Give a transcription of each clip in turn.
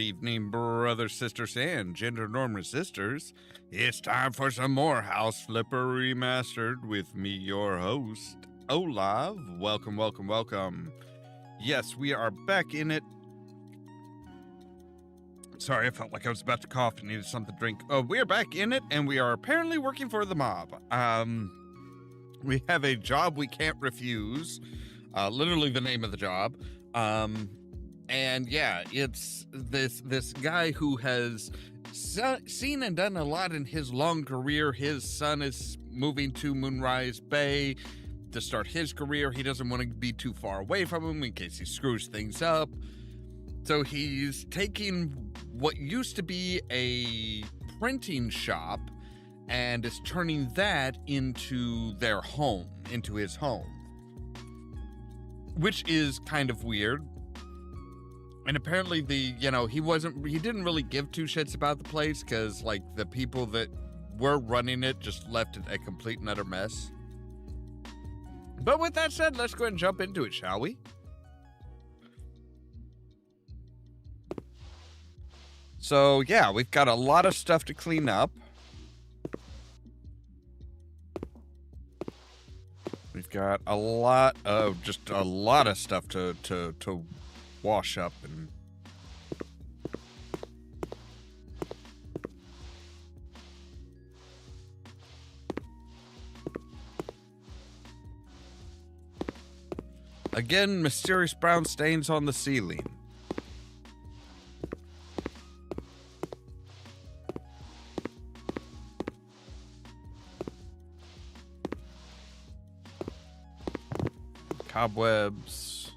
evening, brothers, sisters, and gender norm resistors. It's time for some more House Flipper Remastered with me, your host, Ollamh. Welcome, welcome, welcome. Yes, we are back in it. Sorry, I felt like I was about to cough and needed something to drink. We are back in it, and we are apparently working for the mob. We have a job we can't refuse. Literally the name of the job. And yeah, it's this guy who has seen and done a lot in his long career. His son is moving to Moonrise Bay to start his career. He doesn't want to be too far away from him in case he screws things up. So he's taking what used to be a printing shop and is turning that into their home, into his home. Which is kind of weird. And apparently he didn't really give two shits about the place because, like, the people that were running it just left it a complete and utter mess. But with that said, let's go ahead and jump into it, shall we? So, yeah, we've got a lot of stuff to clean up. We've got a lot of stuff to wash up and again, mysterious brown stains on the ceiling. Cobwebs.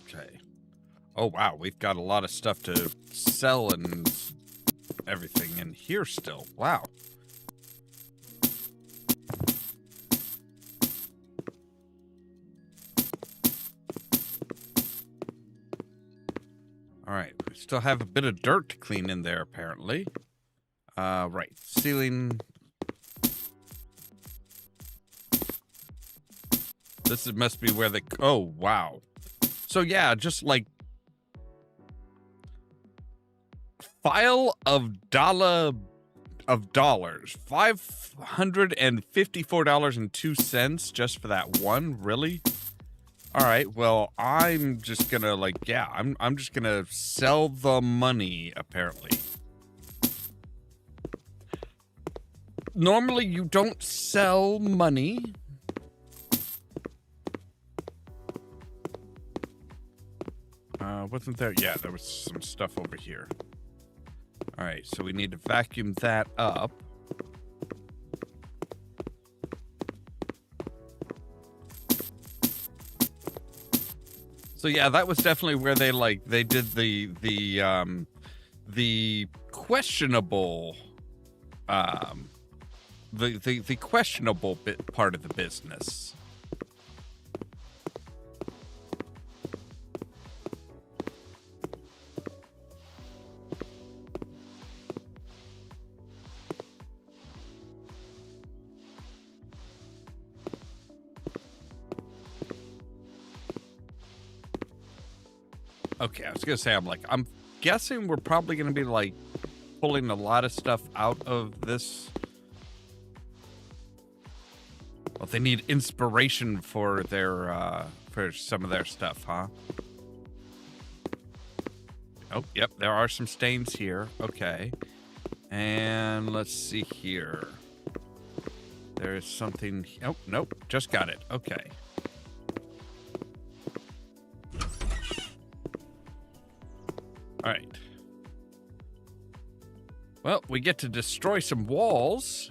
Okay. Oh, wow. We've got a lot of stuff to sell and everything in here still. Wow. All right. We still have a bit of dirt to clean in there, apparently. Right. Ceiling. Must be where they... Oh, wow. So, yeah, just like... File of dollars. $554.02 just for that one? Really? Alright, well, I'm just gonna, like, yeah, I'm just gonna sell the money, apparently. Normally, you don't sell money. Wasn't there? Yeah, there was some stuff over here. All right, so we need to vacuum that up. So yeah, that was definitely where they did the questionable the questionable part of the business. Okay, I was gonna say, I'm guessing we're probably gonna be like pulling a lot of stuff out of this. Well, they need inspiration for their for some of their stuff, huh? Oh, yep, there are some stains here. Okay. And let's see here. There's something. Oh, nope, just got it. Okay. All right. Well, we get to destroy some walls.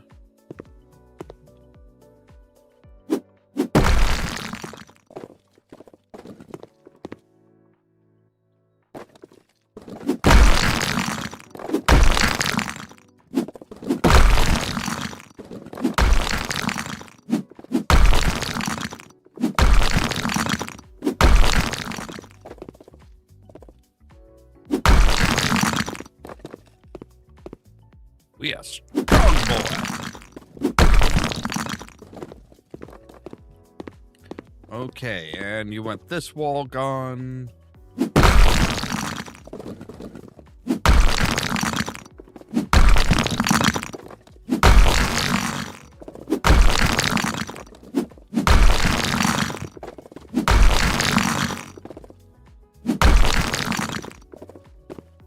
We are strong boy. Okay, and you want this wall gone.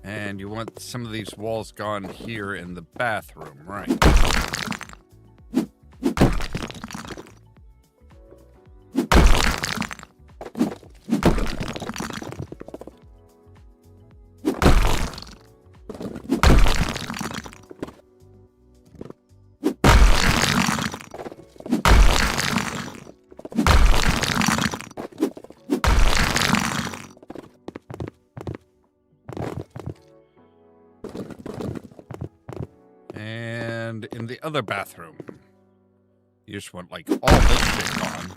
And you want some of these walls gone here in the bathroom, right? And in the other bathroom, you just want like all this shit gone.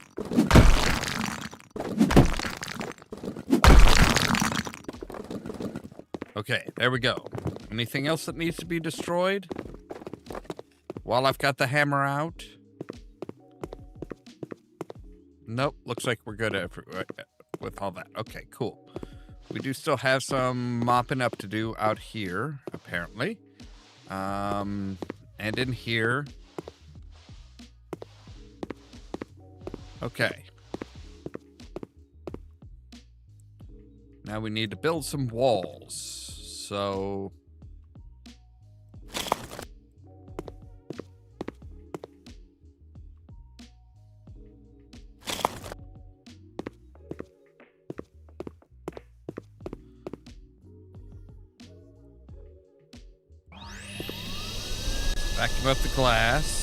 Okay, there we go. Anything else that needs to be destroyed? While I've got the hammer out? Nope, looks like we're good with all that. Okay, cool. We do still have some mopping up to do out here, apparently. And in here. Okay. Now we need to build some walls. So... vacuum up the glass.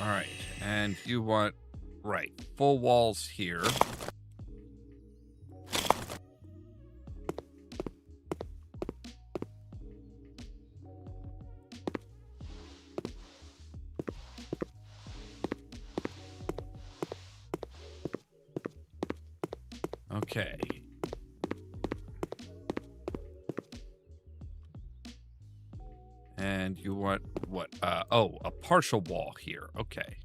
All right, and you want, right, full walls here. Okay. And you want what? Oh, a partial wall here. Okay.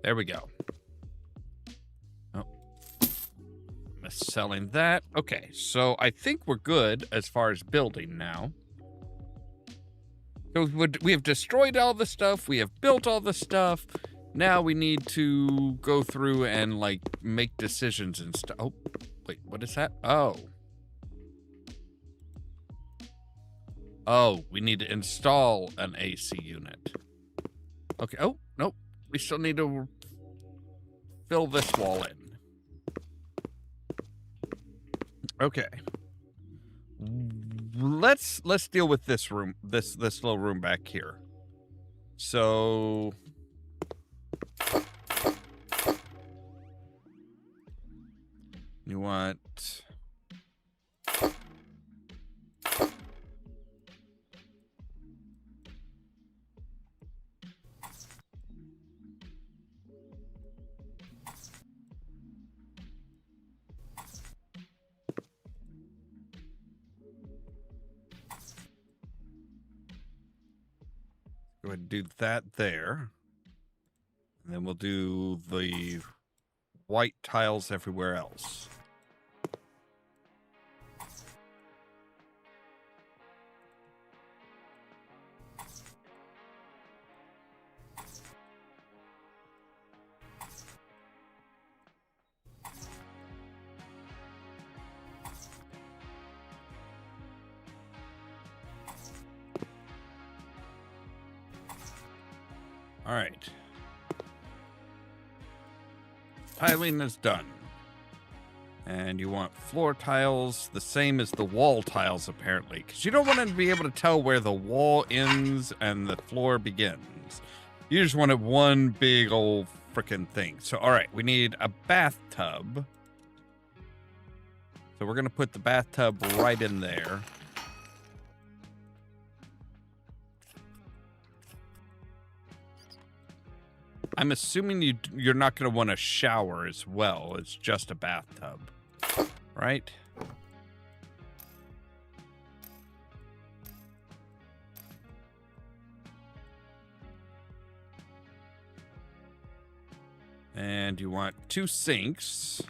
There we go. Oh. Selling that. Okay, so I think we're good as far as building now. So we have destroyed all the stuff. We have built all the stuff. Now we need to go through and, like, make decisions and stuff. Oh, wait, what is that? Oh. Oh, we need to install an AC unit. Okay, oh, nope. We still need to fill this wall in. Okay. Let's deal with this room, this little room back here. So... you want... go ahead and do that there. And then we'll do the white tiles everywhere else. All right. Tiling is done. And you want floor tiles the same as the wall tiles, apparently. Because you don't want to be able to tell where the wall ends and the floor begins. You just want it one big old freaking thing. So, all right, we need a bathtub. So we're going to put the bathtub right in there. I'm assuming you're not going to want a shower as well. It's just a bathtub, right? And you want 2 sinks.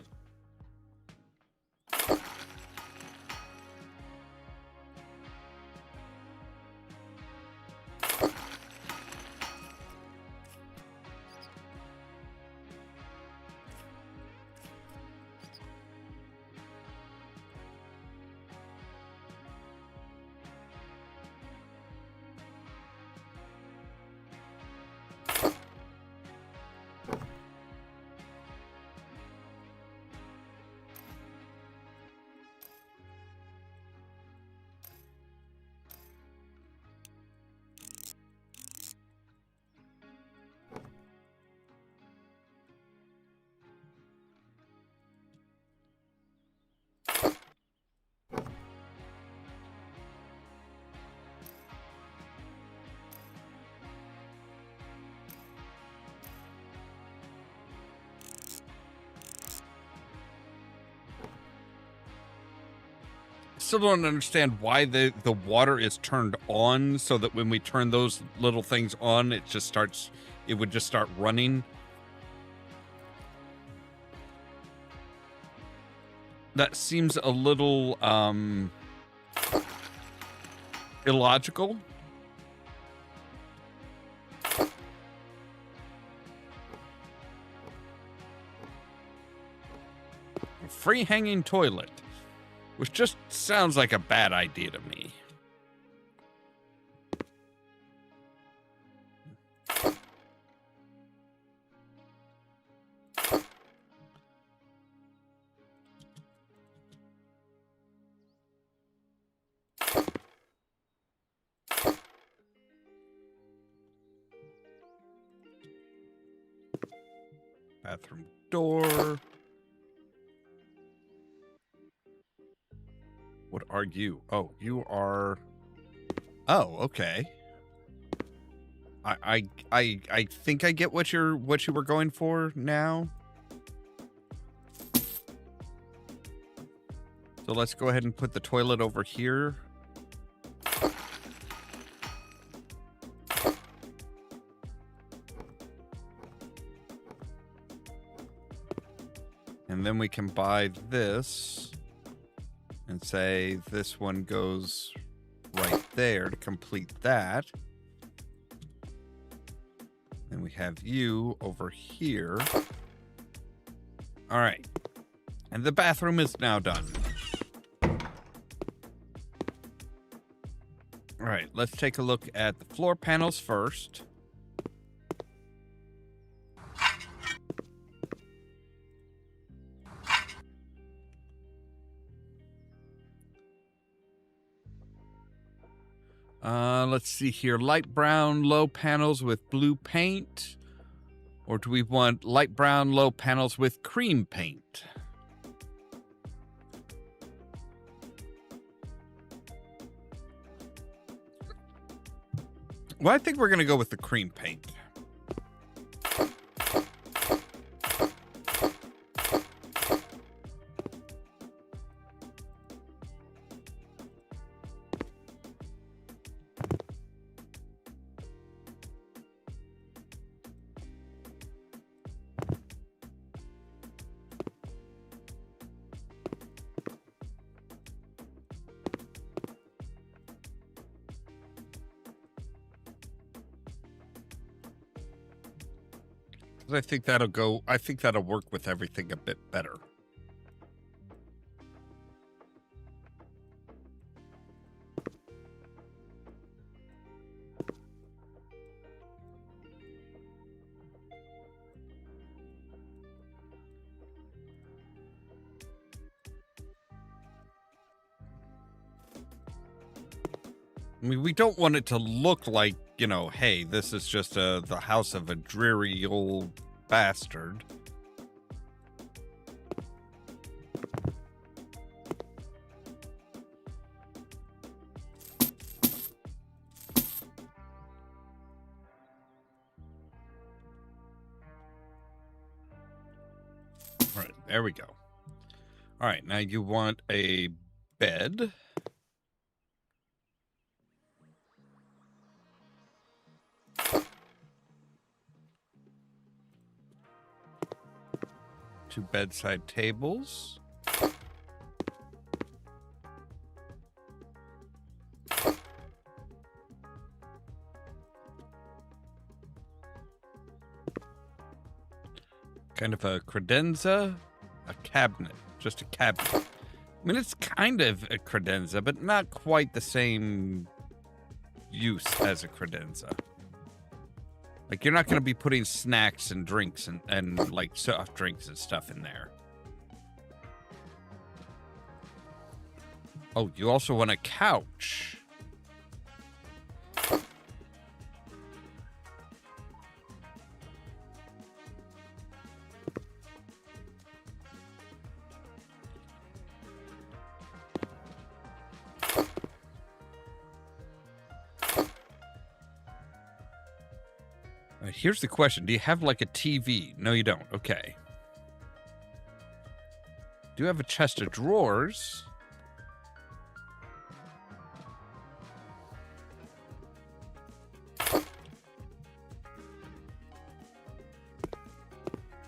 Still don't understand why the water is turned on so that when we turn those little things on, it would just start running. That seems a little illogical. Free hanging toilet. Which just sounds like a bad idea to me. Bathroom door. What are you? Oh, you are... Oh, okay. I think I get what you were going for now. So let's go ahead and put the toilet over here. And then we can buy this and say this one goes right there to complete that. Then we have you over here. All right. And the bathroom is now done. All right, let's take a look at the floor panels first. Let's see here. Light brown low panels with blue paint. Or do we want light brown low panels with cream paint? Well, I think we're going to go with the cream paint. I think that'll work with everything a bit better. I mean, we don't want it to look like, you know, hey, this is just the house of a dreary old bastard. All right, there we go. All right, now you want a bed. Two bedside tables. Kind of a credenza, a cabinet, just a cabinet. I mean, it's kind of a credenza, but not quite the same use as a credenza. Like, you're not going to be putting snacks and drinks and like soft drinks and stuff in there. Oh, you also want a couch. Here's the question. Do you have like a TV? No, you don't. Okay. Do you have a chest of drawers?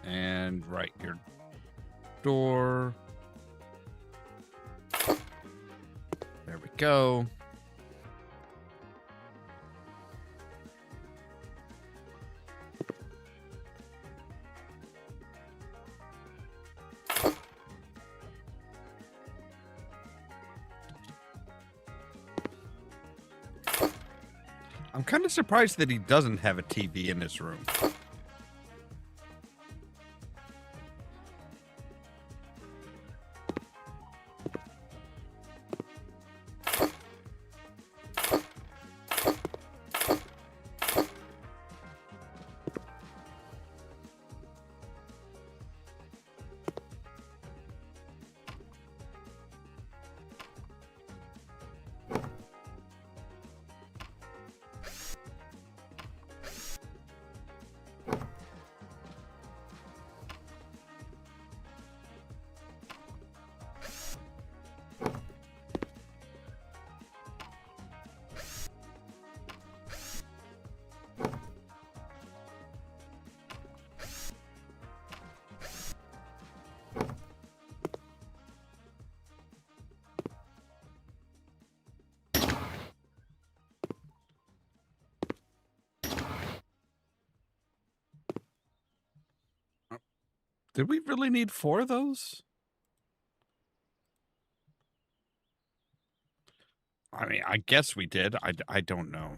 And right, your door. There we go. I'm kind of surprised that he doesn't have a TV in his room. Did we really need 4 of those? I mean, I guess we did. I don't know.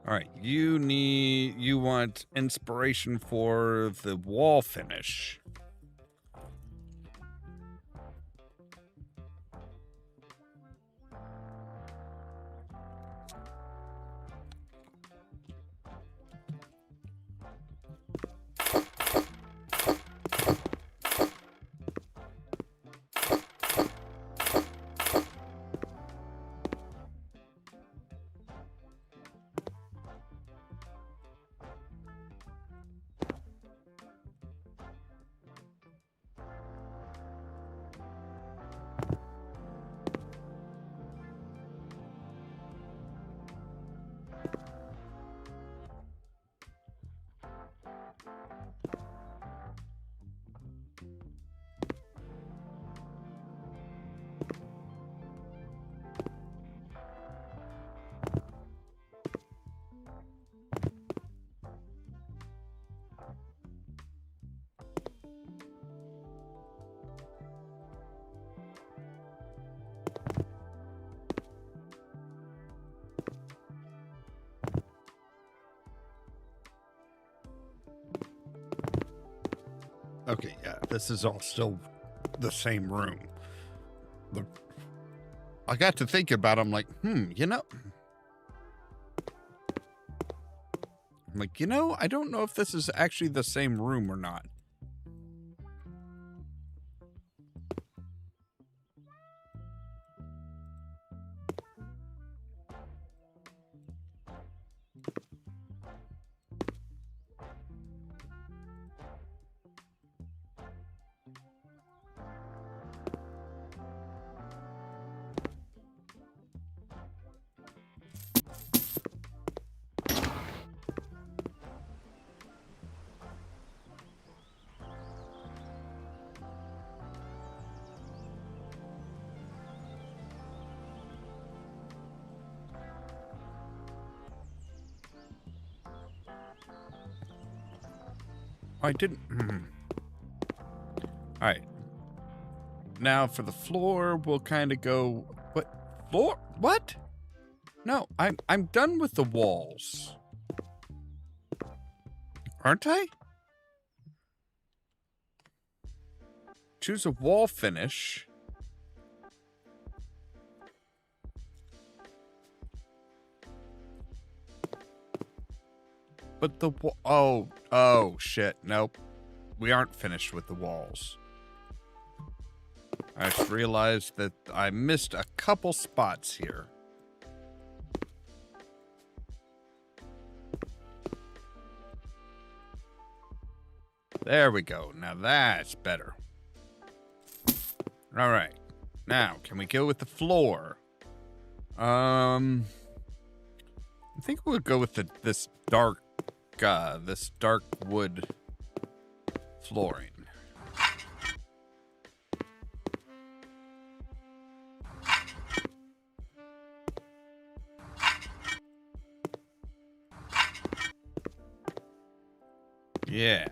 All right, you want inspiration for the wall finish. Okay, yeah, this is all still the same room. I got to thinking about it, I'm like, you know. I'm like, you know, I don't know if this is actually the same room or not. I didn't. All right. Now for the floor, we'll kind of go. What floor? What? No, I'm done with the walls. Aren't I? Choose a wall finish. But the oh shit. Nope. We aren't finished with the walls. I just realized that I missed a couple spots here. There we go. Now that's better. All right. Now, can we go with the floor? I think we'll go with this dark wood flooring. Yeah.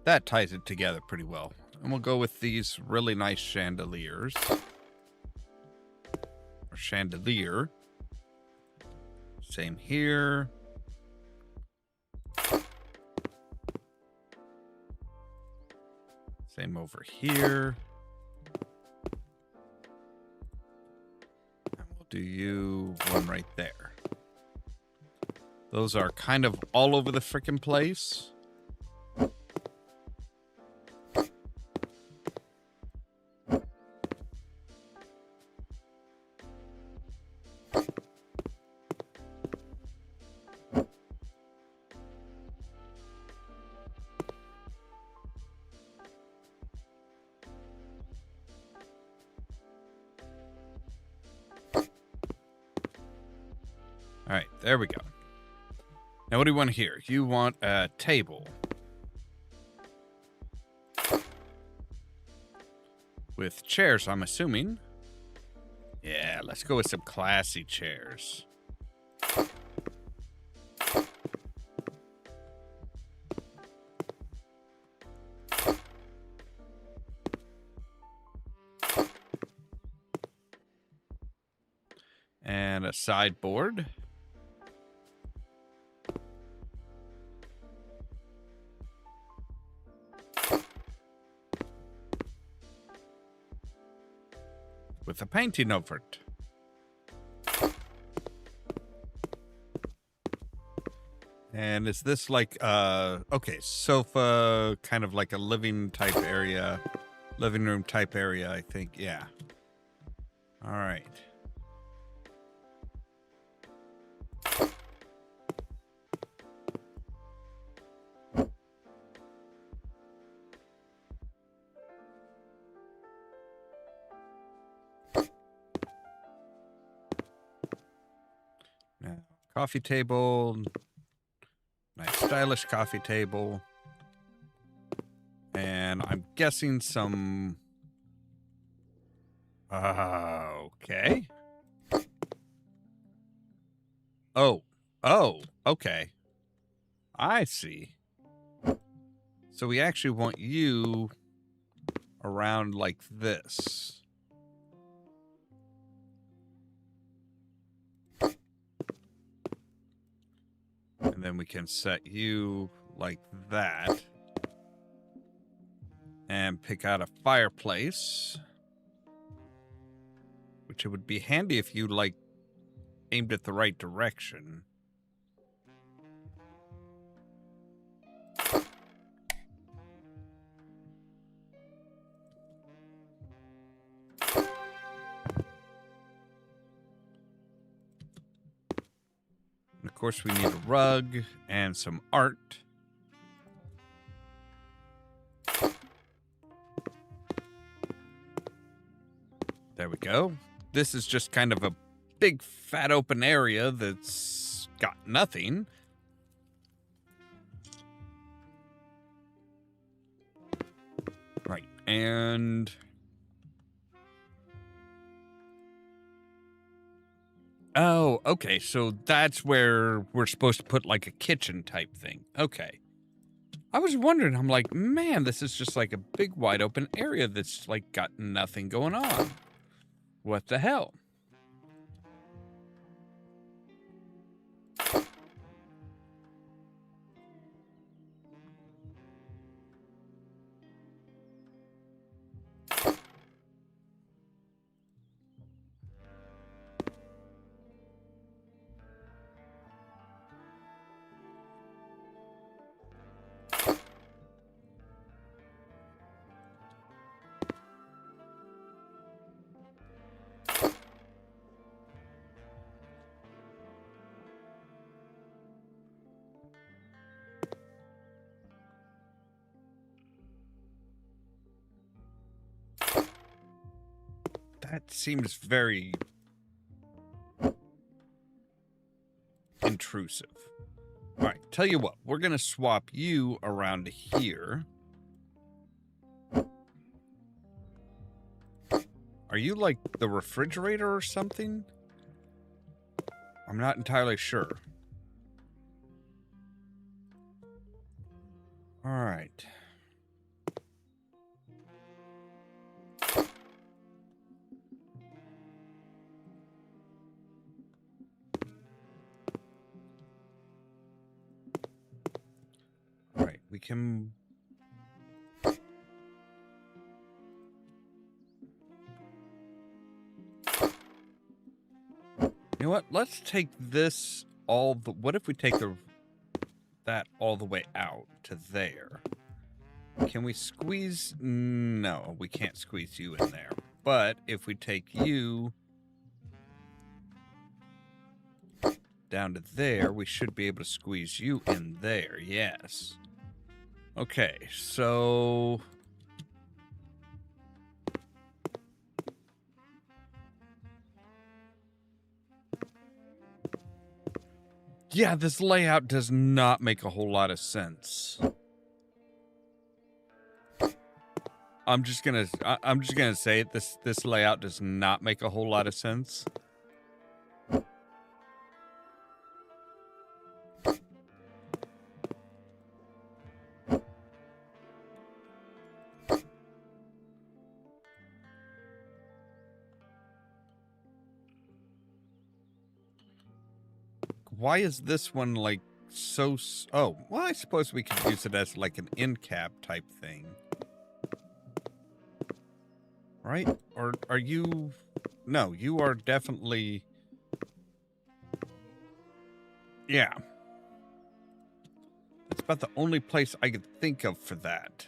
That ties it together pretty well. And we'll go with these really nice chandeliers. Or chandelier. Same here. Same over here. And we'll do you one right there. Those are kind of all over the frickin' place. All right, there we go. Now, what do you want here? You want a table. With chairs, I'm assuming. Yeah, let's go with some classy chairs. And a sideboard. With a painting over it. And is this like, okay, sofa, kind of like a living room type area, I think, yeah. All right. Now, coffee table. Nice stylish coffee table. And I'm guessing some... okay. Oh, okay. I see. So we actually want you around like this. And then we can set you like that. And pick out a fireplace. Which it would be handy if you, like, aimed it the right direction. And of course, we need a rug and some art. There we go. This is just kind of a big, fat, open area that's got nothing. Right, and... oh, okay, so that's where we're supposed to put, like, a kitchen type thing. Okay. I was wondering, I'm like, man, this is just like a big wide open area that's like got nothing going on. What the hell? That seems very intrusive. All right, tell you what, we're going to swap you around to here. Are you like the refrigerator or something? I'm not entirely sure. All right. All right, we can... You know what? Let's take this all the... What if we take that all the way out to there? Can we squeeze... No, we can't squeeze you in there. But if we take you down to there, we should be able to squeeze you in there. Yes. Okay, so... Yeah, this layout does not make a whole lot of sense. I'm just gonna say it. This layout does not make a whole lot of sense. Why is this one like so... Oh, well, I suppose we could use it as like an end cap type thing. Right? Or are you... No, you are definitely... Yeah. That's about the only place I could think of for that.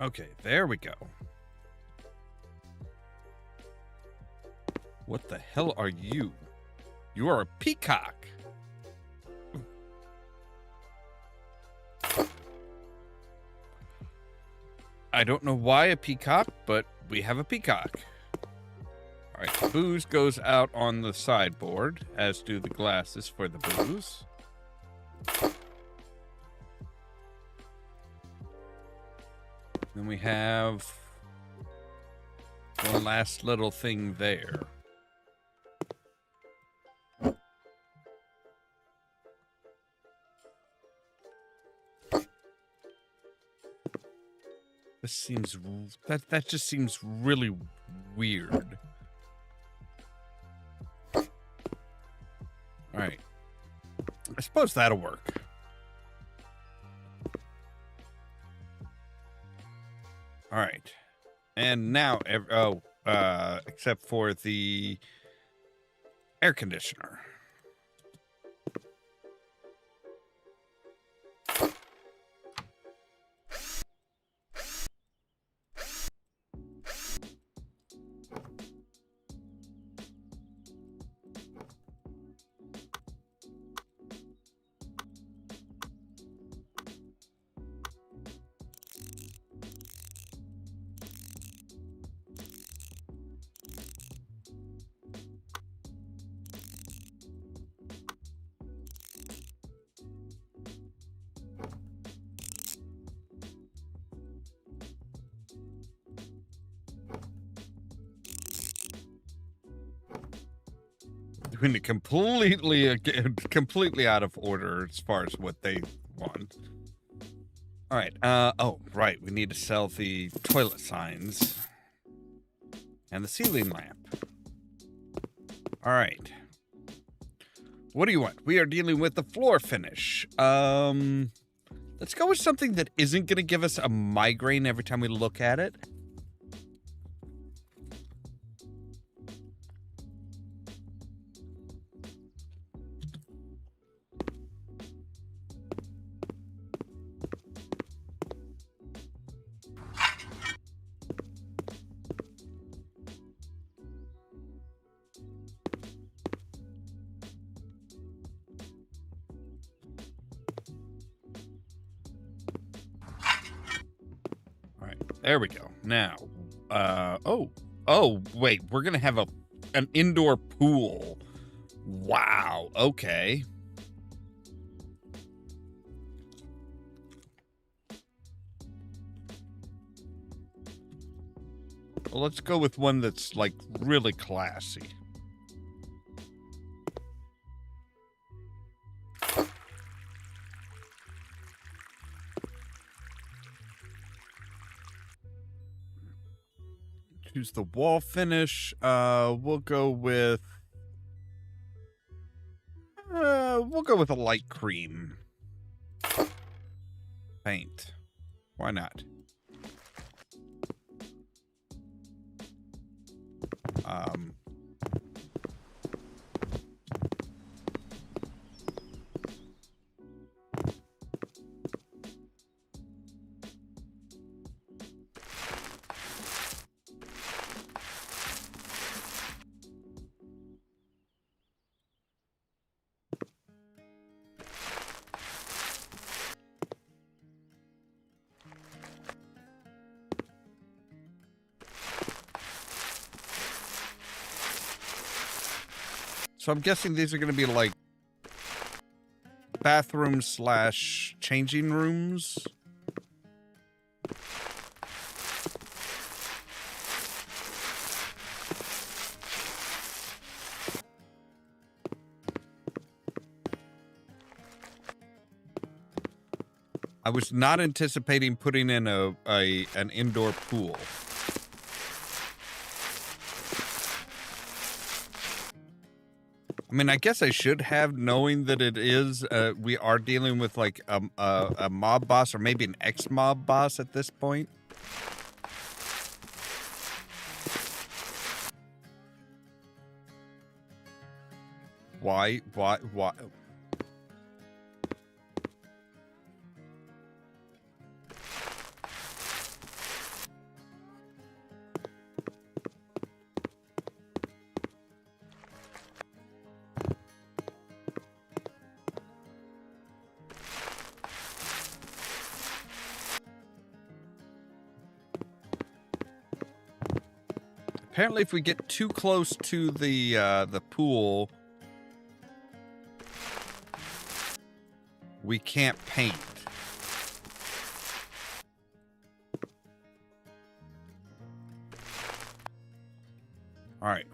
Okay, there we go. What the hell are you? You are a peacock. I don't know why a peacock, but we have a peacock. All right, the booze goes out on the sideboard, as do the glasses for the booze. Then we have one last little thing there. This seems that just seems really weird. All right. I suppose that'll work. All right. And now except for the air conditioner. Doing it completely out of order as far as what they want. All right. Oh, right. We need to sell the toilet signs and the ceiling lamp. All right. What do you want? We are dealing with the floor finish. Let's go with something that isn't going to give us a migraine every time we look at it. There we go. Now, oh, wait, we're going to have an indoor pool. Wow. Okay. Well, let's go with one that's like really classy. Choose the wall finish. We'll go with a light cream paint. Why not? So I'm guessing these are going to be like bathrooms / changing rooms. I was not anticipating putting in an indoor pool. I mean, I guess I should have, knowing that it is, we are dealing with like a mob boss or maybe an ex-mob boss at this point. Why? Apparently, if we get too close to the pool, we can't paint. All right.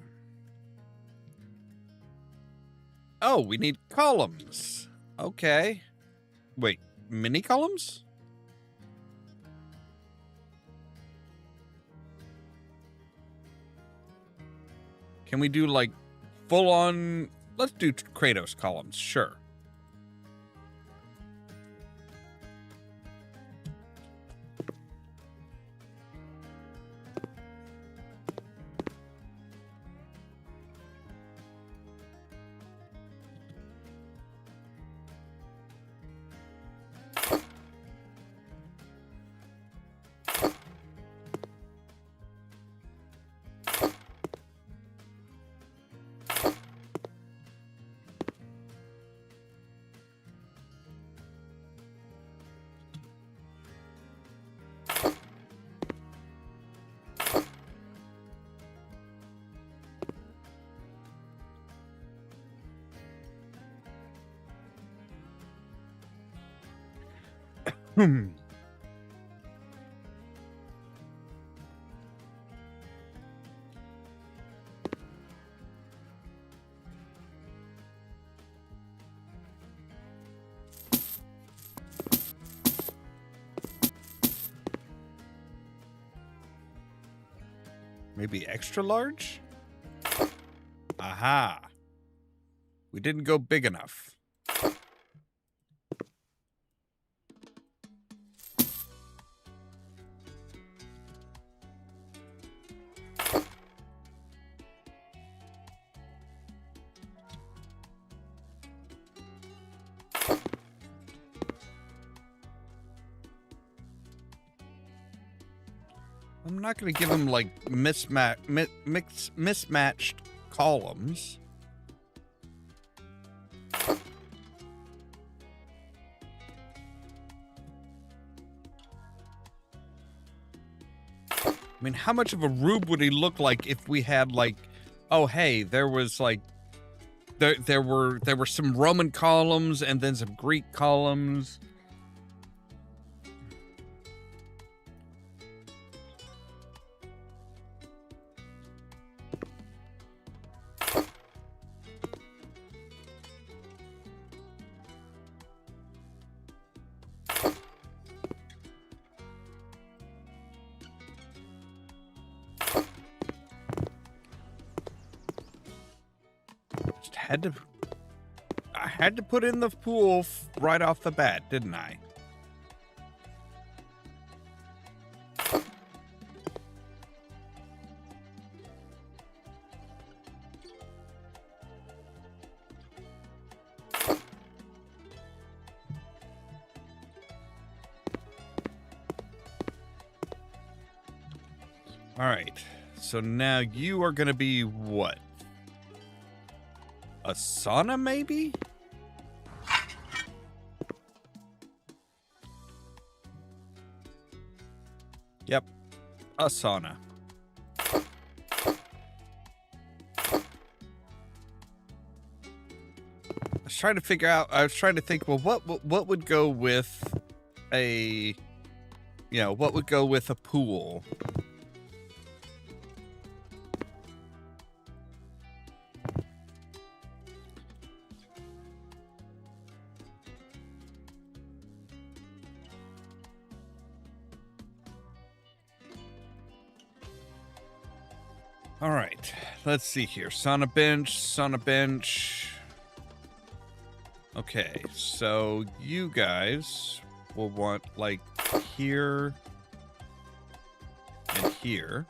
Oh, we need columns. Okay. Wait, mini columns? Can we do like full on? Let's do Kratos columns. Sure. Maybe extra large? Aha. We didn't go big enough. I'm not going to give them like mismatched columns. I mean, how much of a rube would he look like if we had like, oh hey, there was like there were some Roman columns and then some Greek columns. I had to put in the pool right off the bat, didn't I? All right. So now you are going to be what? A sauna, maybe? Yep, a sauna. I was trying to think, well, what would go with a, what would go with a pool? All right, let's see here. Sauna bench. Okay, so you guys will want like here and here.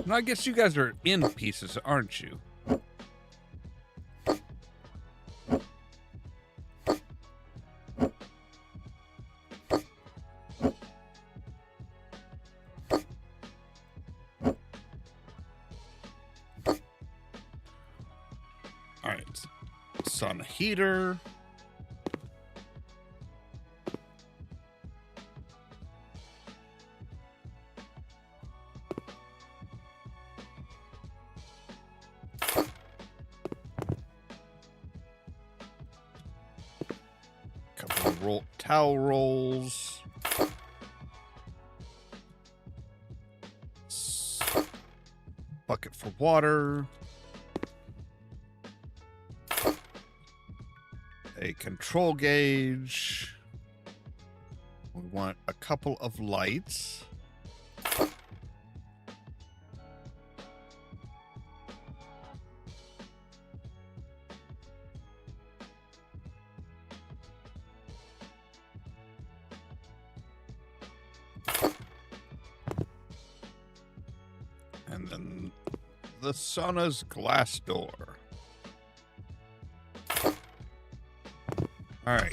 No, I guess you guys are in pieces, aren't you? Sun heater. Couple of towel rolls. Bucket for water. A control gauge. We want a couple of lights. And then the sauna's glass door. All right.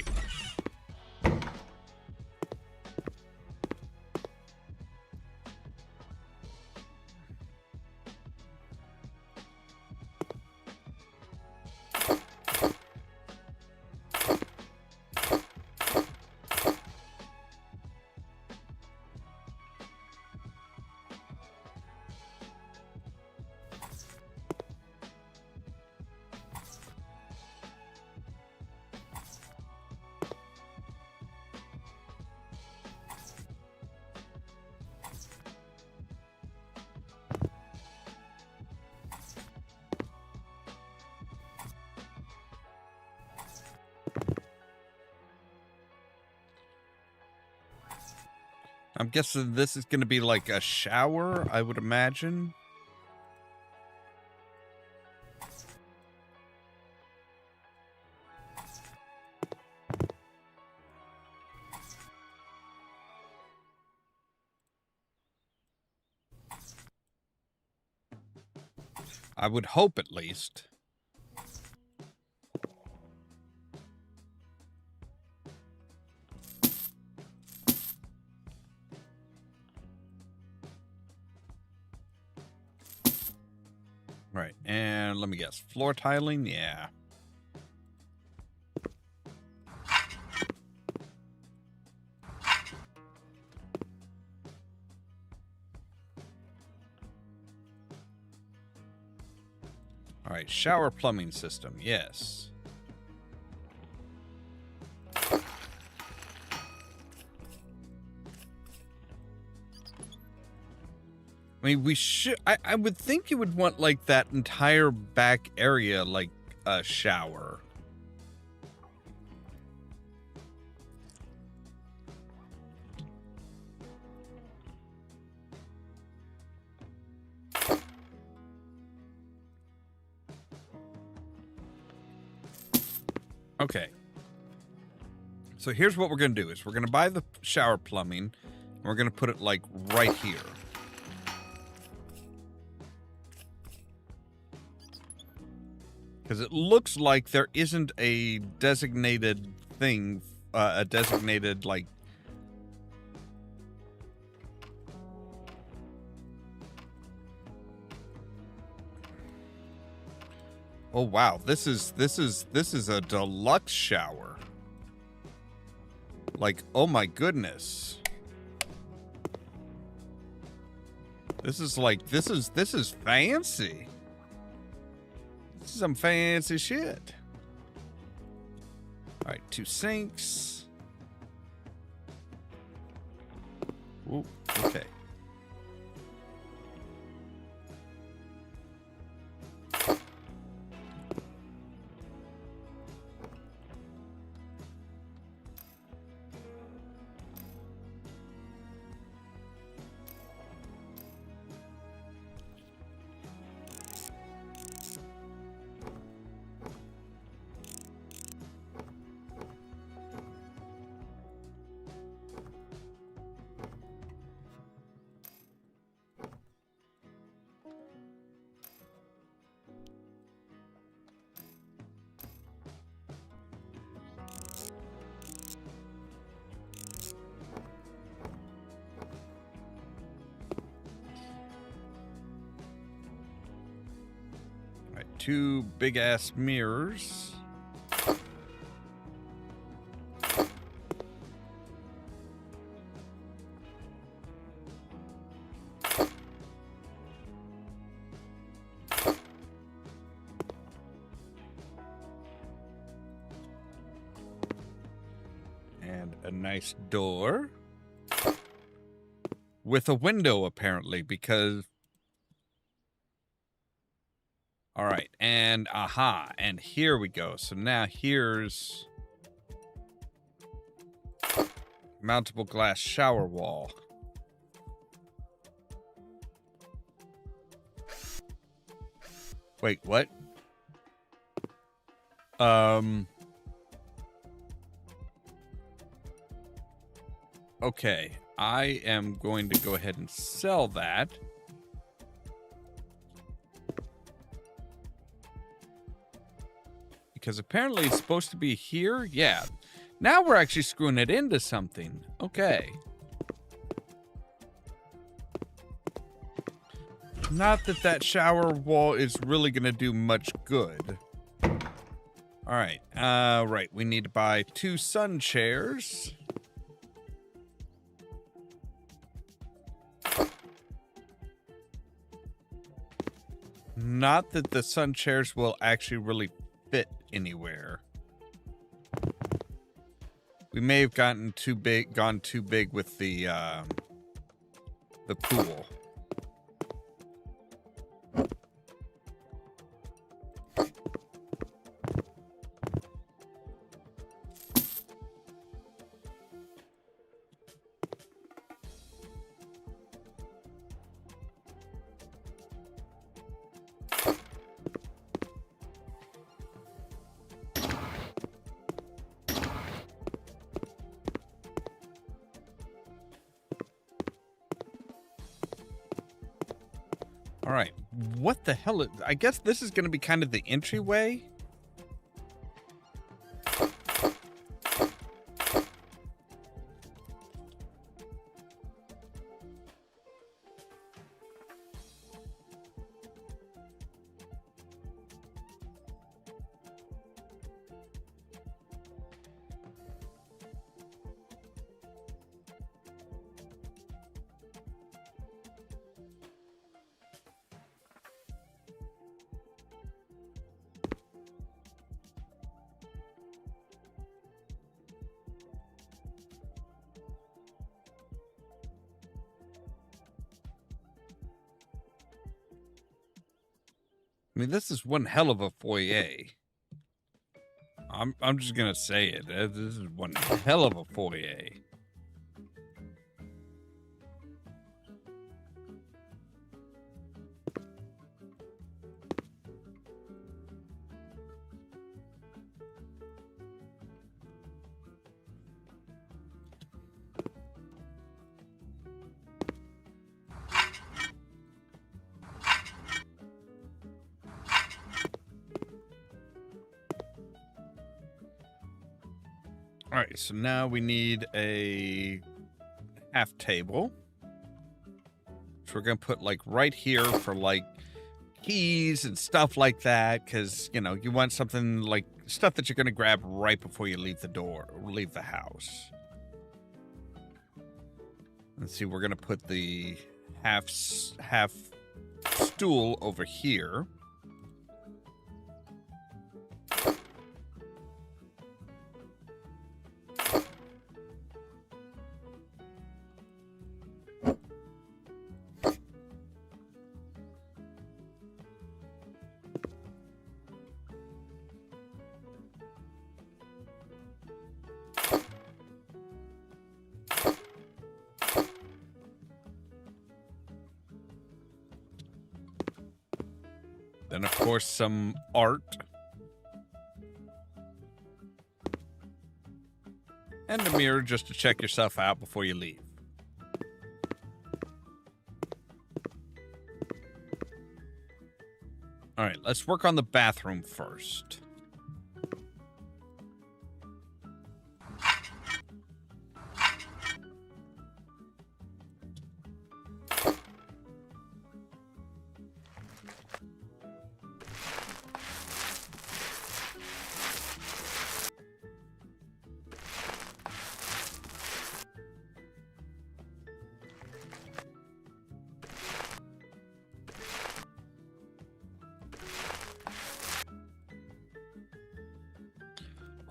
I'm guessing this is going to be like a shower, I would imagine. I would hope, at least. Right, and let me guess. Floor tiling? Yeah. All right, shower plumbing system. Yes. I mean, we should... I would think you would want, like, that entire back area, like, a shower. Okay. So here's what we're going to do is we're going to buy the shower plumbing, and we're going to put it, like, right here. Because it looks like there isn't a designated thing, a designated, like... Oh, wow. This is a deluxe shower. Like, oh my goodness. This is like, this is fancy. This is some fancy shit. All right, 2 sinks. Ooh, okay. All right, 2 big ass mirrors. And a nice door. With a window, apparently, because... All right, and aha, and here we go. So now here's... mountable glass shower wall. Wait, what? Okay, I am going to go ahead and sell that. Because apparently it's supposed to be here. Yeah. Now we're actually screwing it into something. Okay. Not that that shower wall is really going to do much good. All right. Right. We need to buy 2 sun chairs. Not that the sun chairs will actually really fit anywhere. We may have gone too big with the pool. All right, what the hell? I guess this is going to be kind of the entryway. I mean, this is one hell of a foyer. I'm just gonna say it. This is one hell of a foyer. All right, so now we need a half table. So we're going to put like right here for like keys and stuff like that. Cause you know, you want something like stuff that you're going to grab right before you leave the door or leave the house. Let's see, we're going to put the half stool over here. Then, of course, some art. And a mirror just to check yourself out before you leave. All right, let's work on the bathroom first.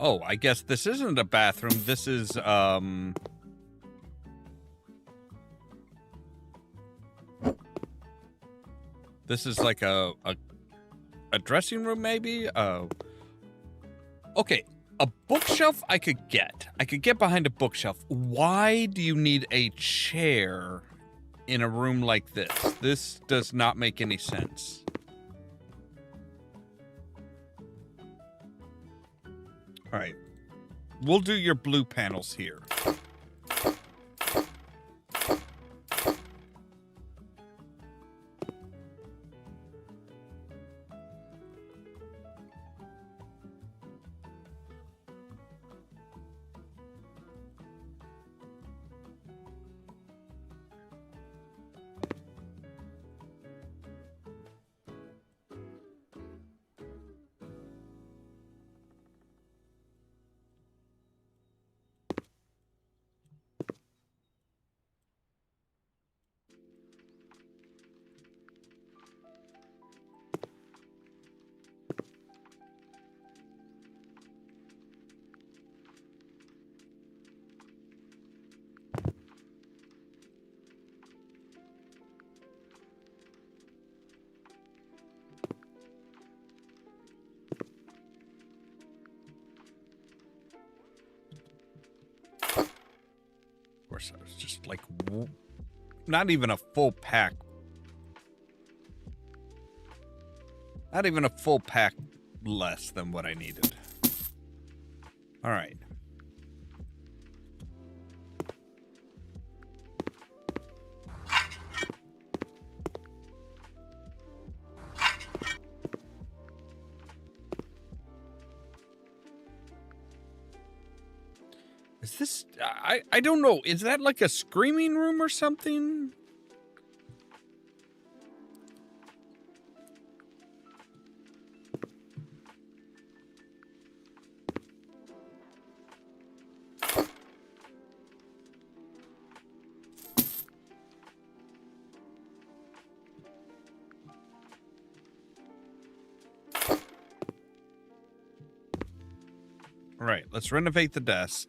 Oh, I guess this isn't a bathroom. This is, this is like a dressing room, maybe? Okay, a bookshelf I could get. I could get behind a bookshelf. Why do you need a chair in a room like this? This does not make any sense. All right. We'll do your blue panels here. Of course, I was just like, not even a full pack. Not even a full pack less than what I needed. All right. Is this, I don't know. Is that like a screaming room or something? All right, let's renovate the desk.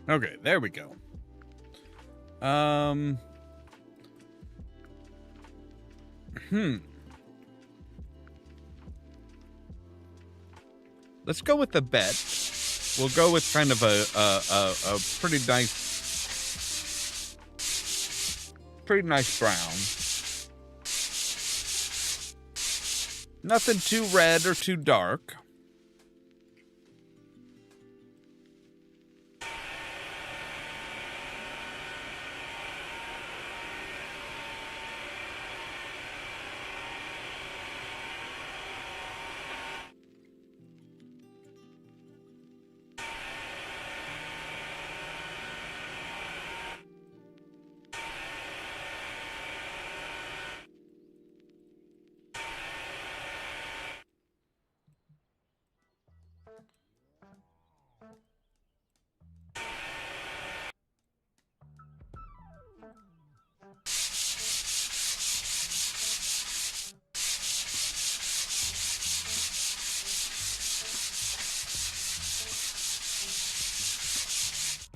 Okay, there we go. Let's go with the bed. We'll go with kind of a pretty nice brown. Nothing too red or too dark.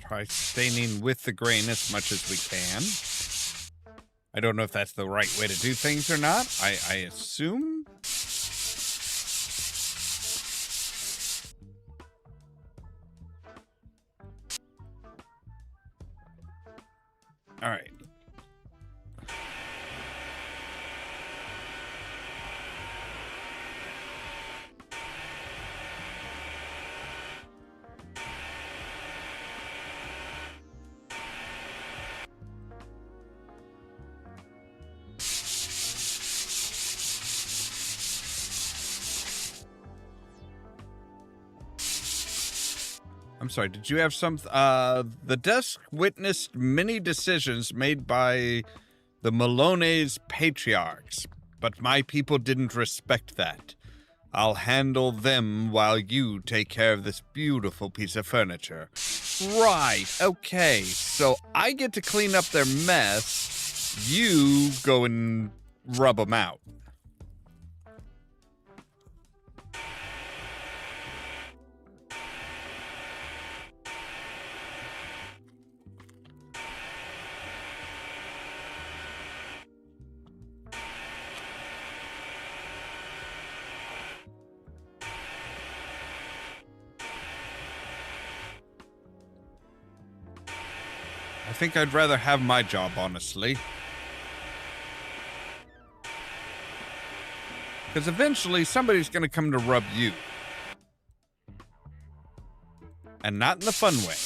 Try staining with the grain as much as we can. I don't know if that's the right way to do things or not. I assume. All right. I'm sorry, did you have some... the desk witnessed many decisions made by the Malone's patriarchs, but my people didn't respect that. I'll handle them while you take care of this beautiful piece of furniture. Right, okay, so I get to clean up their mess, you go and rub them out. I think I'd rather have my job, honestly. Because eventually somebody's going to come to rub you. And not in the fun way.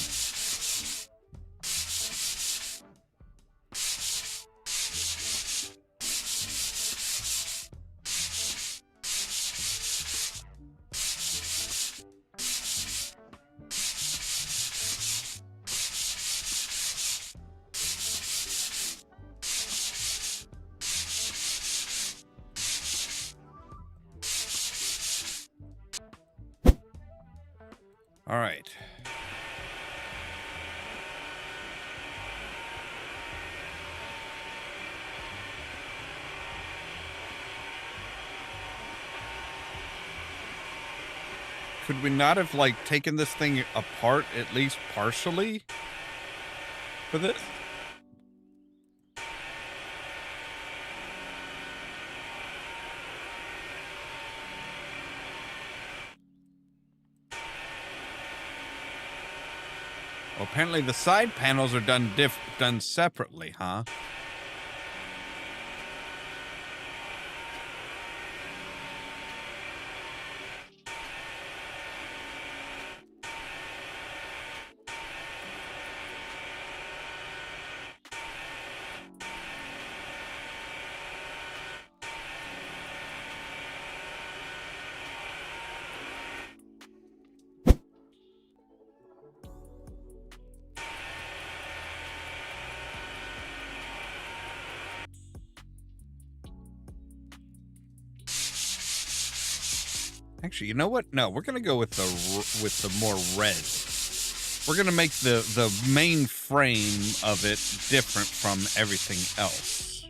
All right. Could we not have, like, taken this thing apart at least partially for this? Well, apparently the side panels are done separately, huh? Actually, you know what? No, we're gonna go with the more res. We're gonna make the main frame of it different from everything else.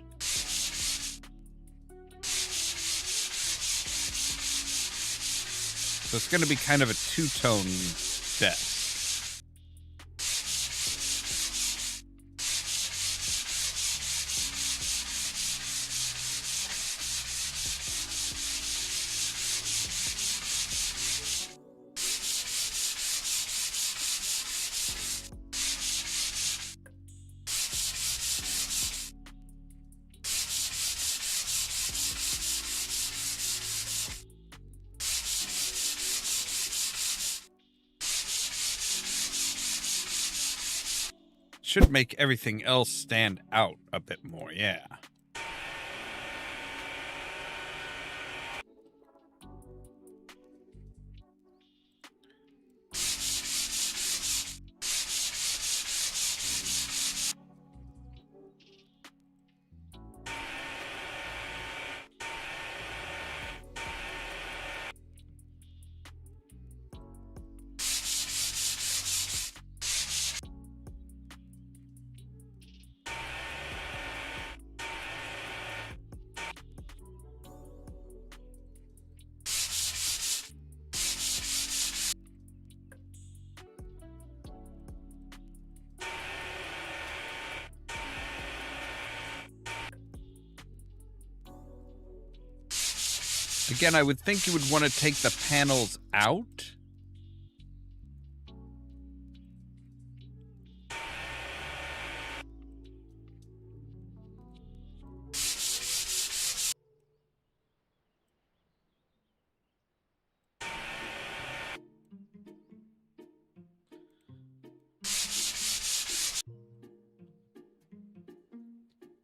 So it's gonna be kind of a two-tone desk. Should make everything else stand out a bit more, yeah. Again, I would think you would want to take the panels out.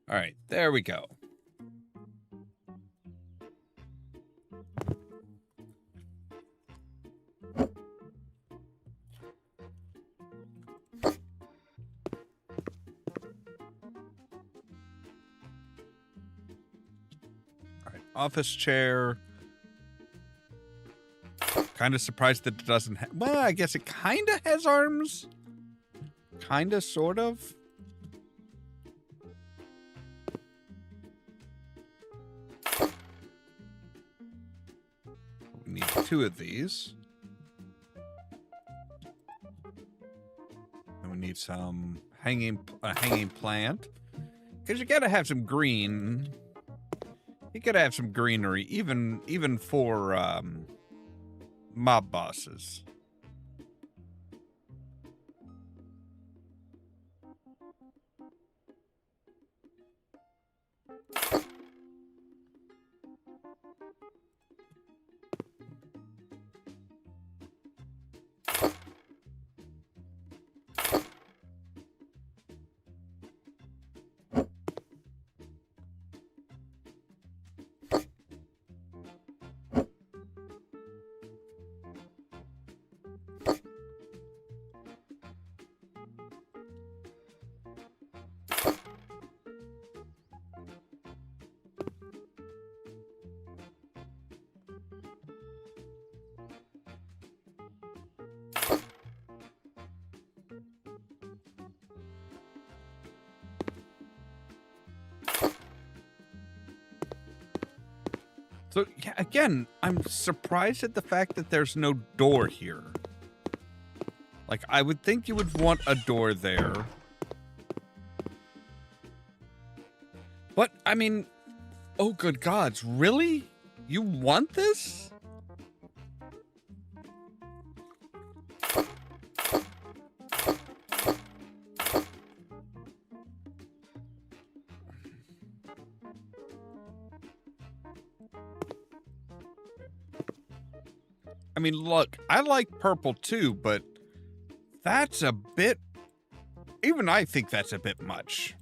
All right, there we go. office chair. Kind of surprised that it doesn't have... Well, I guess it kind of has arms. Kind of, sort of. We need 2 of these. And we need some hanging plant. Because you gotta have some green. You gotta have some greenery, even for mob bosses. So, yeah, again, I'm surprised at the fact that there's no door here. Like, I would think you would want a door there. But, I mean, oh, good gods, really? You want this? I mean, look, I like purple too, but that's a bit... Even I think that's a bit much.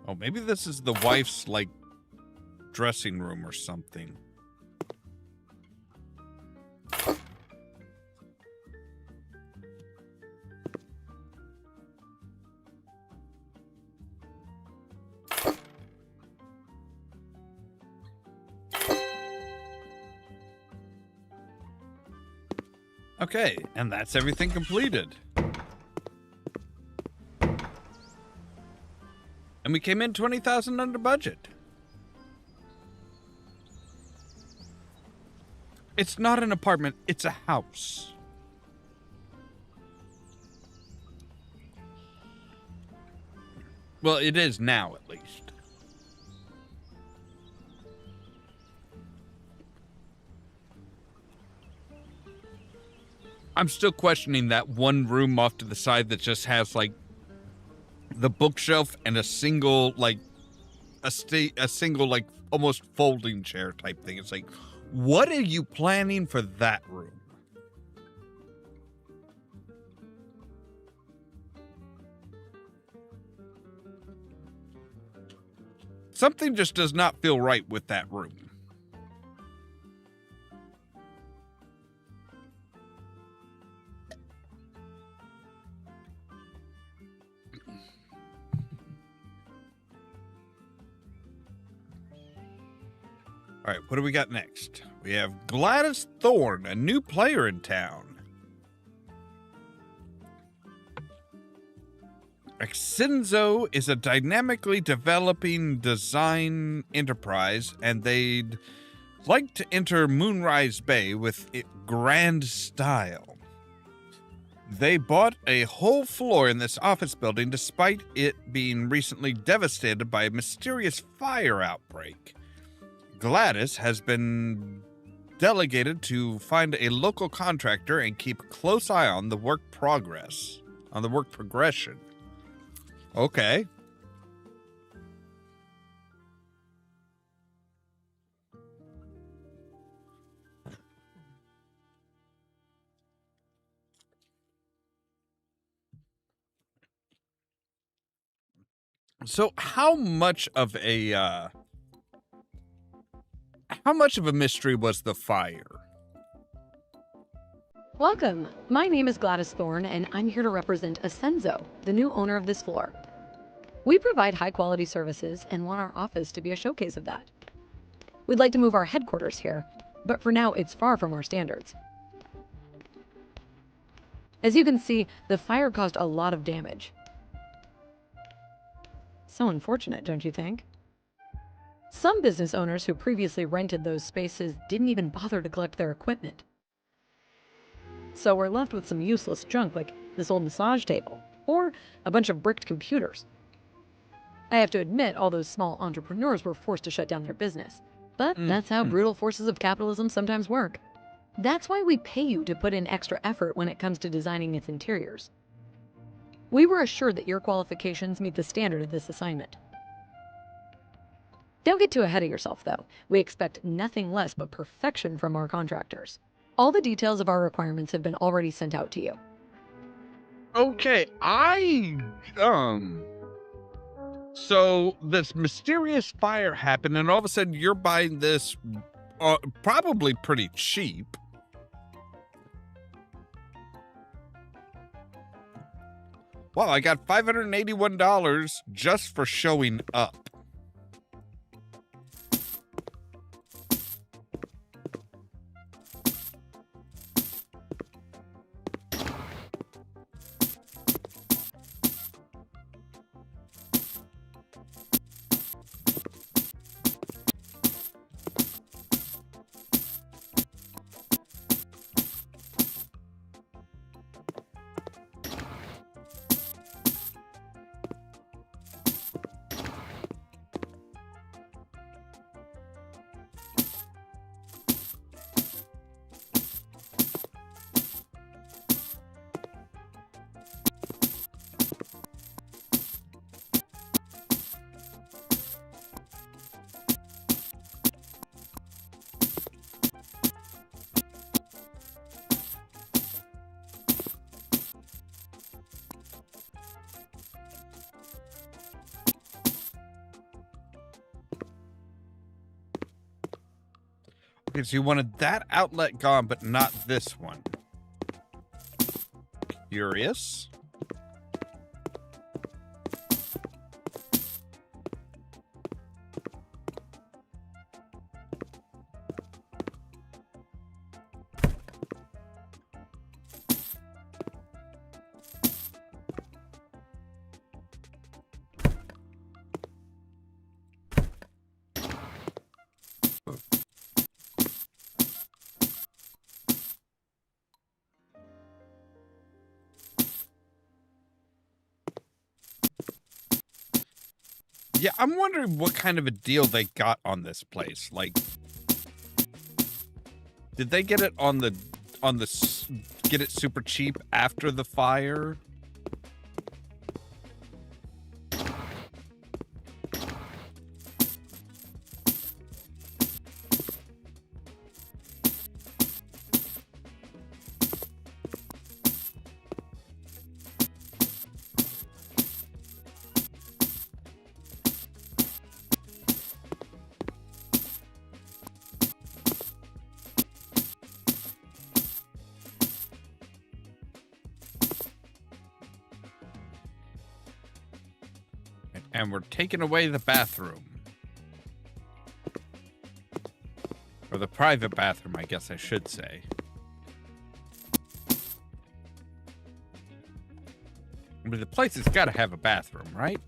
Oh, maybe this is the wife's, like, dressing room or something. Okay, and that's everything completed. And we came in 20,000 under budget. It's not an apartment, it's a house. Well, it is now, at least. I'm still questioning that one room off to the side that just has, like, the bookshelf and a single, like, a single, like, almost folding chair type thing. It's like, what are you planning for that room? Something just does not feel right with that room. All right, what do we got next? We have Gladys Thorne, a new player in town. Exenzo is a dynamically developing design enterprise, and they'd Like to enter Moonrise Bay with grand style. They bought a whole floor in this office building despite it being recently devastated by a mysterious fire outbreak. Gladys has been delegated to find a local contractor and keep close eye on the work progression. Okay. So how much of a mystery was the fire? Welcome. My name is Gladys Thorne, and I'm here to represent Ascenzo, the new owner of this floor. We provide high-quality services and want our office to be a showcase of that. We'd like to move our headquarters here, but for now it's far from our standards. As you can see, the fire caused a lot of damage. So unfortunate, don't you think? Some business owners who previously rented those spaces didn't even bother to collect their equipment. So we're left with some useless junk like this old massage table, or a bunch of bricked computers. I have to admit, all those small entrepreneurs were forced to shut down their business. But that's how brutal forces of capitalism sometimes work. That's why we pay you to put in extra effort when it comes to designing its interiors. We were assured that your qualifications meet the standard of this assignment. Don't get too ahead of yourself, though. We expect nothing less but perfection from our contractors. All the details of our requirements have been already sent out to you. Okay, so this mysterious fire happened, and all of a sudden you're buying this probably pretty cheap. Wow, I got $581 just for showing up. Okay, so you wanted that outlet gone, but not this one. Curious. Yeah, I'm wondering what kind of a deal they got on this place. Like, did they get it get it super cheap after the fire? And we're taking away the bathroom. Or the private bathroom, I guess I should say. I mean, the place has got to have a bathroom, right?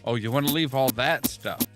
Oh, you want to leave all that stuff?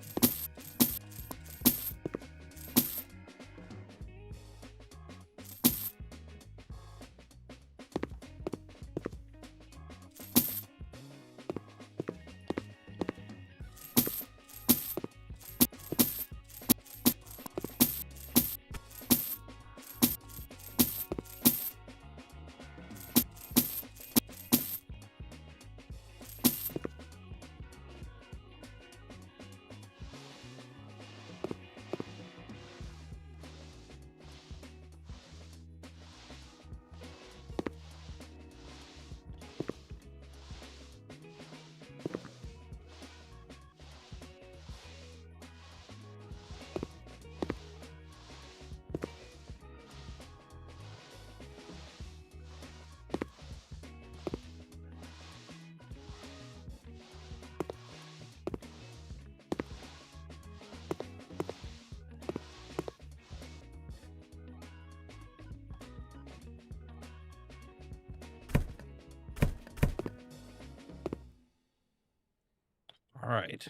All right.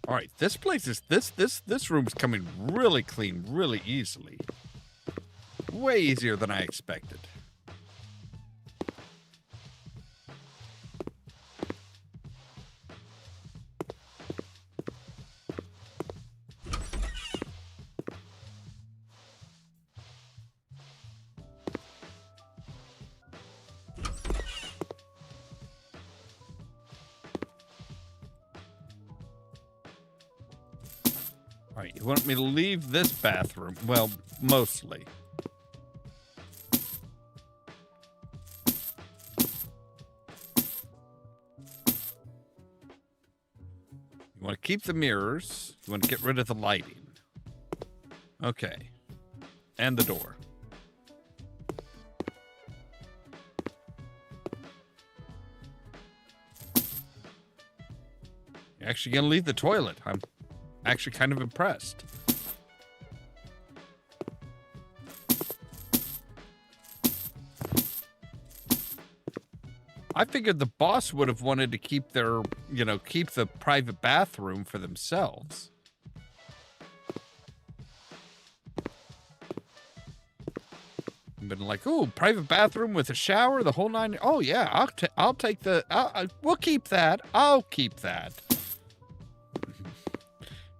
All right, this place is this room's coming really clean, really easily. Way easier than I expected. All right, you want me to leave this bathroom? Well, mostly. You want to keep the mirrors. You want to get rid of the lighting. Okay. And the door. You're actually going to leave the toilet. I'm actually kind of impressed. I figured the boss would have wanted to keep their, keep the private bathroom for themselves. Been like, ooh, private bathroom with a shower, the whole nine. Oh yeah, I'll take the. We'll keep that. I'll keep that.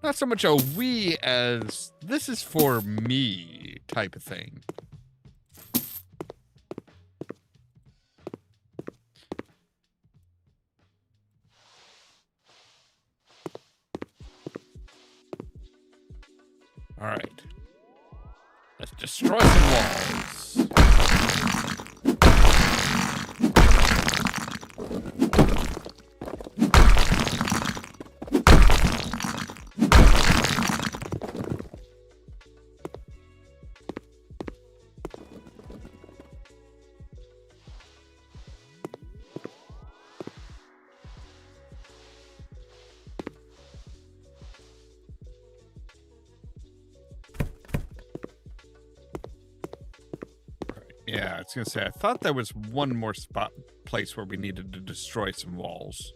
Not so much a we as this is for me type of thing. All right. Let's destroy some walls. Yeah, I was going to say, I thought there was one more place where we needed to destroy some walls.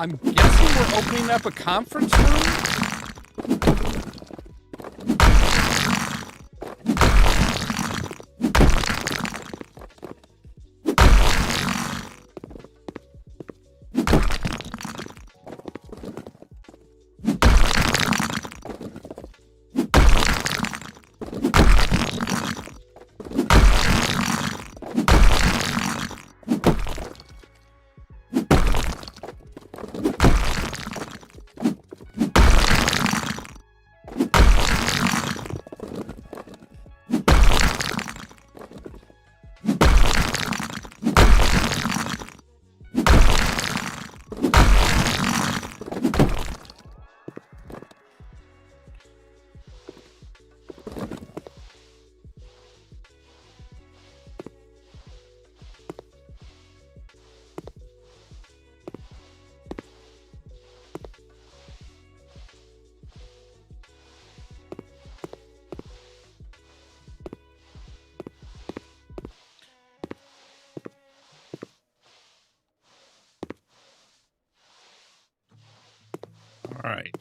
I'm guessing we're opening up a conference room? All right.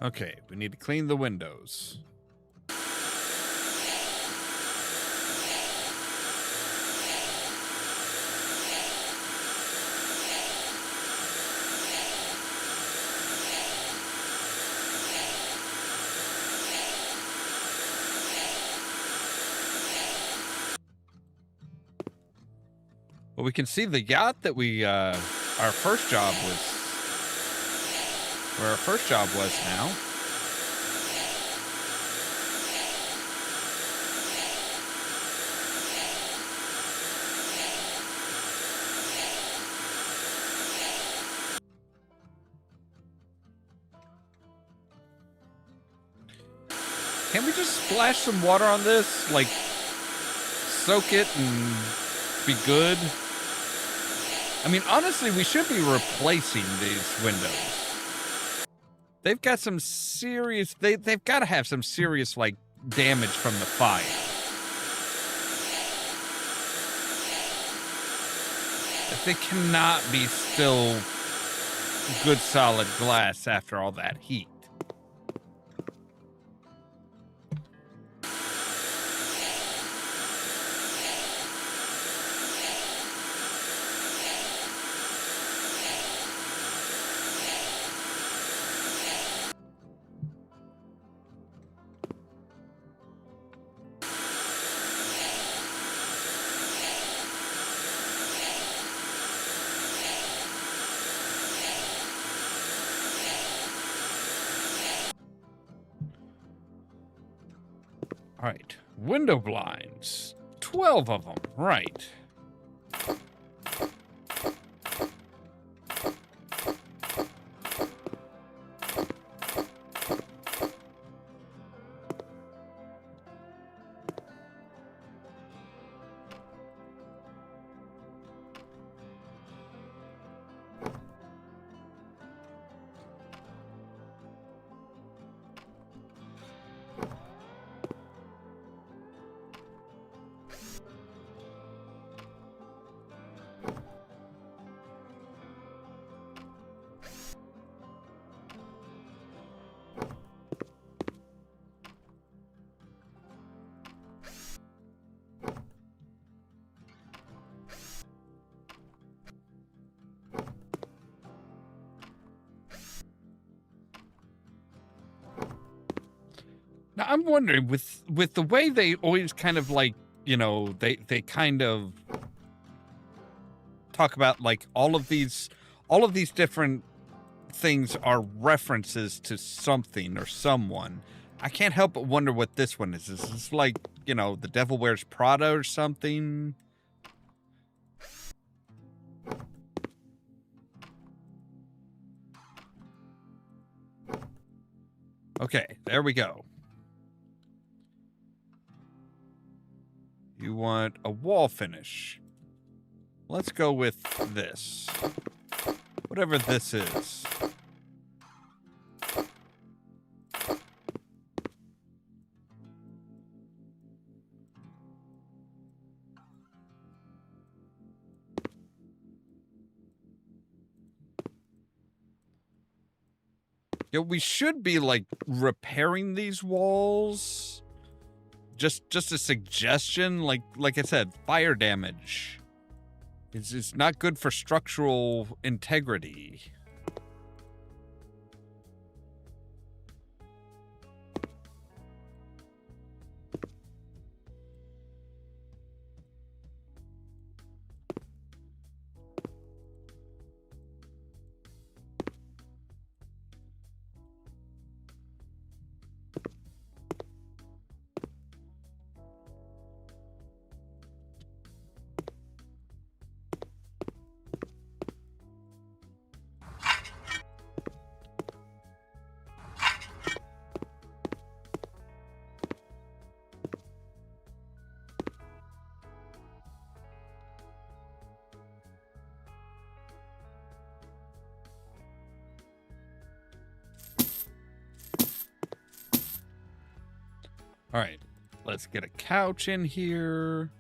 Okay, we need to clean the windows. Well, we can see the yacht that we, our first job was, where our first job was now. Can we just splash some water on this? Like, soak it and be good? I mean, honestly, we should be replacing these windows. They've got some serious... They've got to have some serious, like, damage from the fire. They cannot be still good, solid glass after all that heat. All right, window blinds. 12 of them, right. Now, I'm wondering, with the way they always kind of like, you know, they kind of talk about like all of these different things are references to something or someone. I can't help but wonder what this one is. Is this like, you know, The Devil Wears Prada or something? Okay, there we go. You want a wall finish. Let's go with this. Whatever this is. Yeah, we should be like repairing these walls. Just a suggestion, like I said, fire damage. It's not good for structural integrity. All right, let's get a couch in here.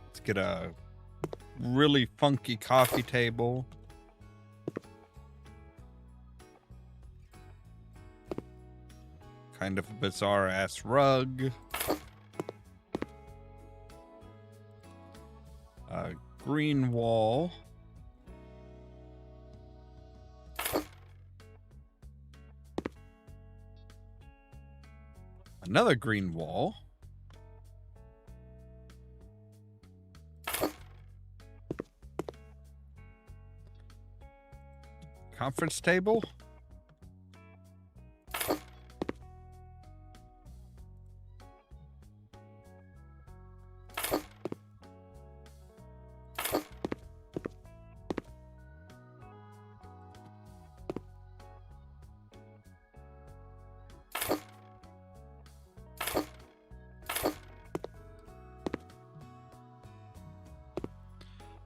Let's get a really funky coffee table. Kind of a bizarre ass rug. A green wall. Another green wall. Conference table.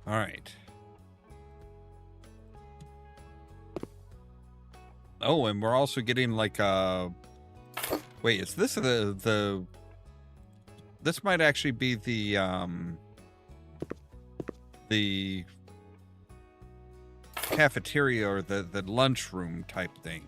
All right. Oh, and we're also getting like a... Wait, is this the... This might actually be the cafeteria or the lunchroom type thing.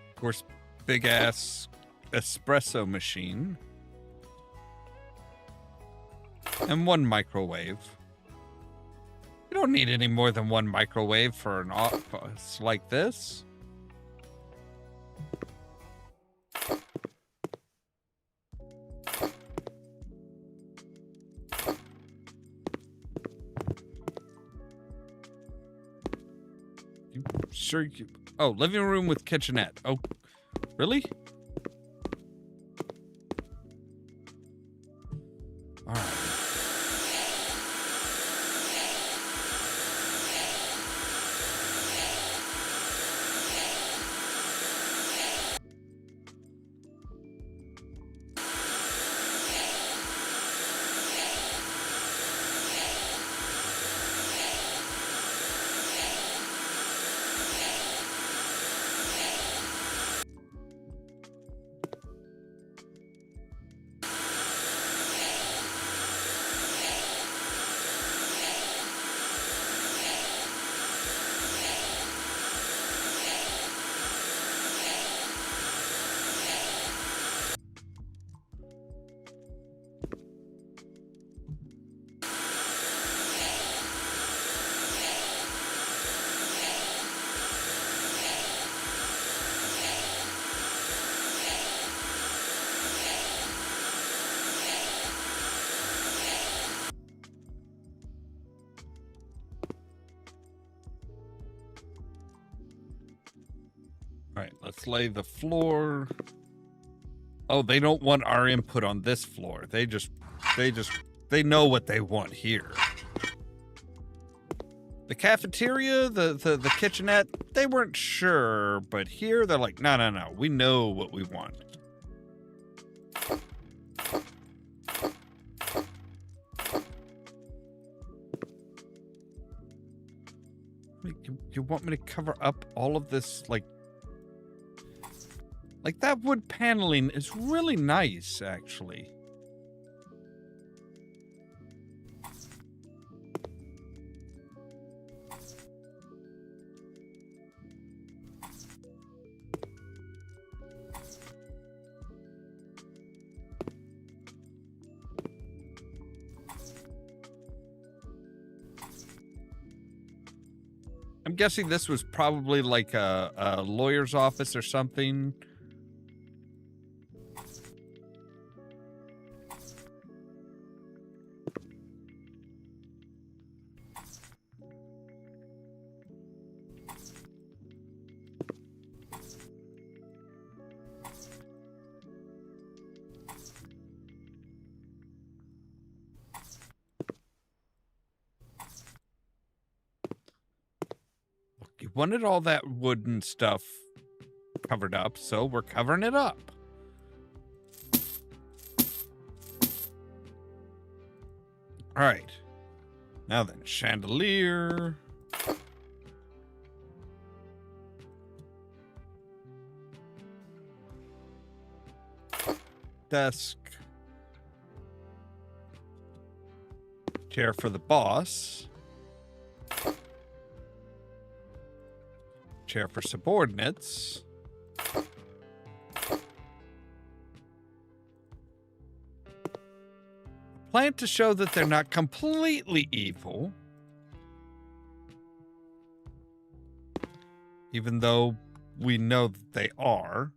Of course, big ass espresso machine. And one microwave. You don't need any more than one microwave for an office like this. You sure you... Oh, living room with kitchenette. Oh, really? All right. All right, let's lay the floor. Oh, they don't want our input on this floor. They know what they want here. The cafeteria, the kitchenette, they weren't sure, but here they're like, no, we know what we want. You want me to cover up all of this, like that wood paneling is really nice, actually. I'm guessing this was probably like a lawyer's office or something. You wanted all that wooden stuff covered up, so we're covering it up. All right. Now then, chandelier. Desk. Chair for the boss. Chair for subordinates. Plan to show that they're not completely evil. Even though we know that they are.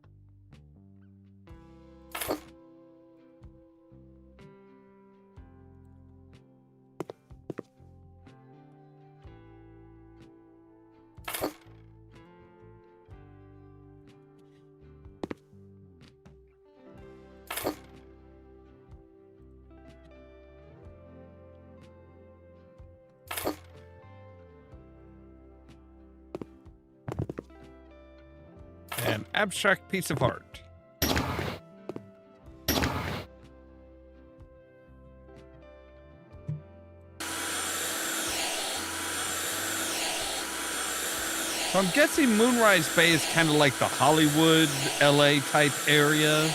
An abstract piece of art. So I'm guessing Moonrise Bay is kind of like the Hollywood, LA type area.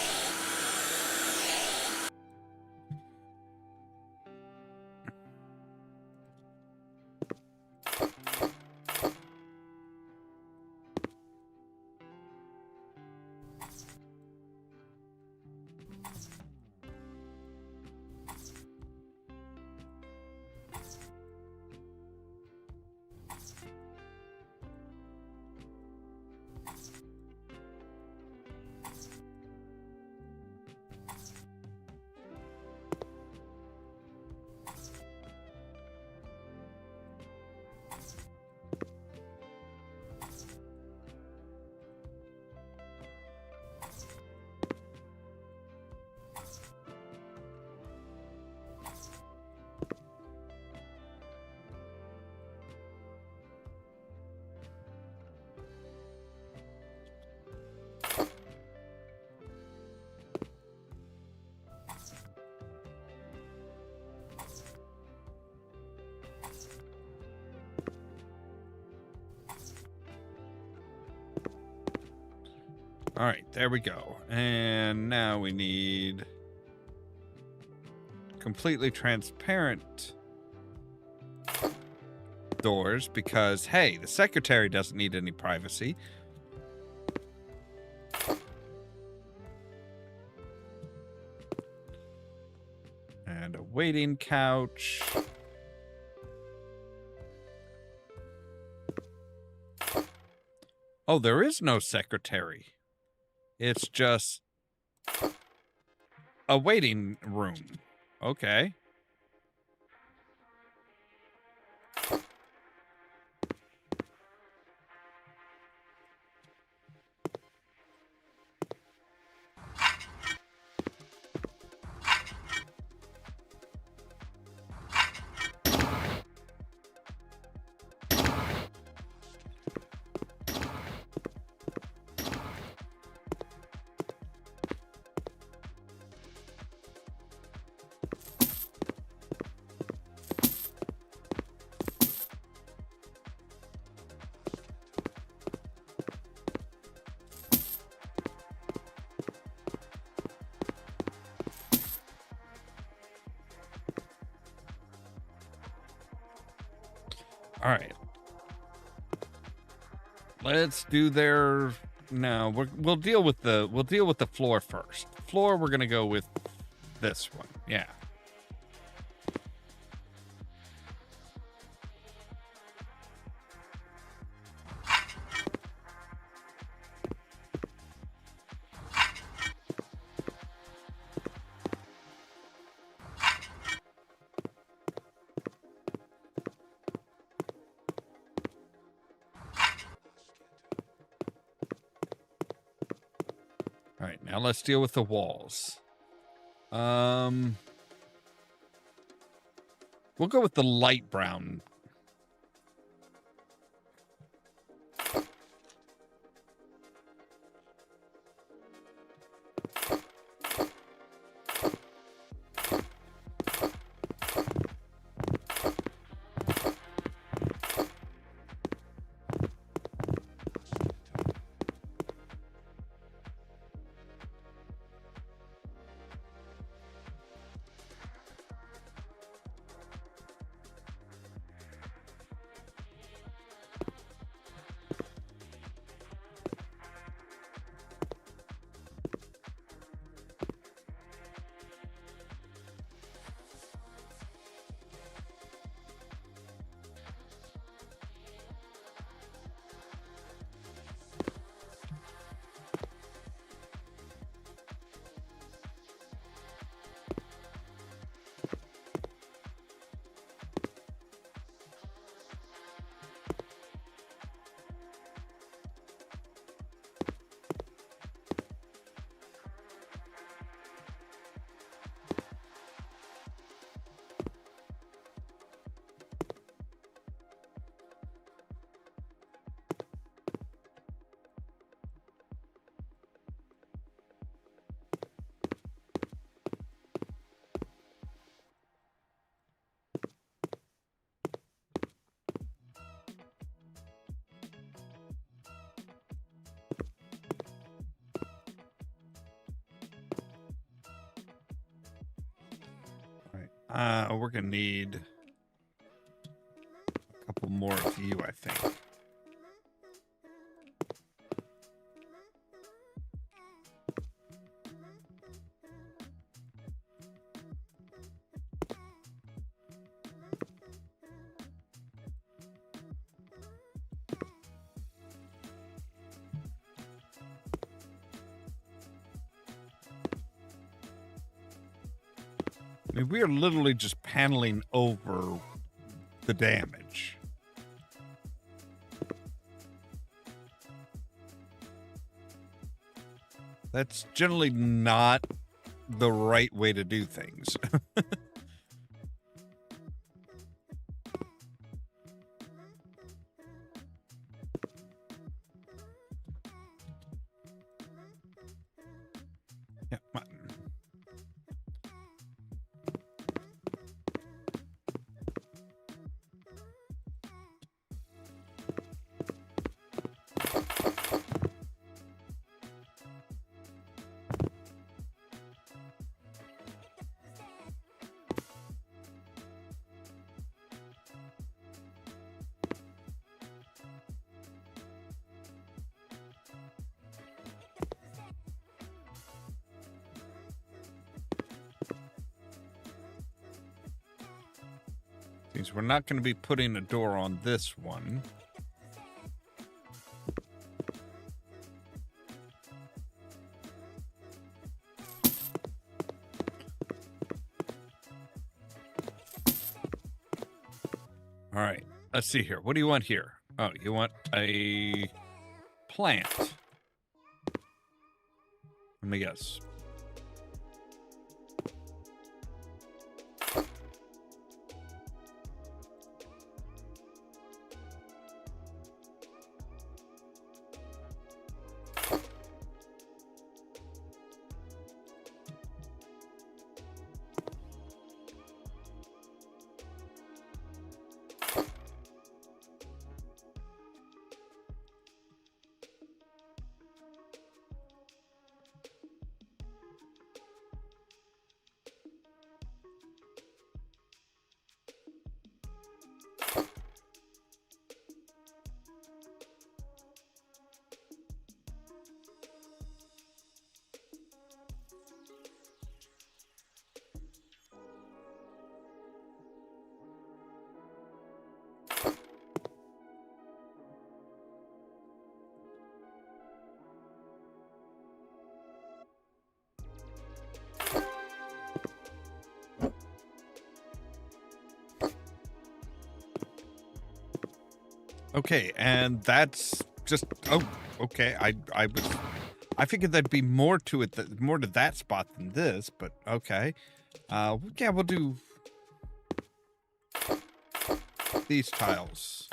All right, there we go. And now we need completely transparent doors because, hey, the secretary doesn't need any privacy. And a waiting couch. Oh, there is no secretary. It's just a waiting room. Okay. All right. Let's do their. No, we'll deal with the floor first. Floor, we're gonna go with this one. Yeah. All right, now let's deal with the walls. We'll go with the light brown. We're gonna need a couple more of you, I think. I mean, we are literally just paneling over the damage. That's generally not the right way to do things. Yeah, we're not going to be putting a door on this one. All right, let's see here. What do you want here? Oh, you want a plant. Let me guess. Okay, and that's just okay. I figured there'd be more to it, more to that spot than this, but okay. Yeah, we'll do these tiles.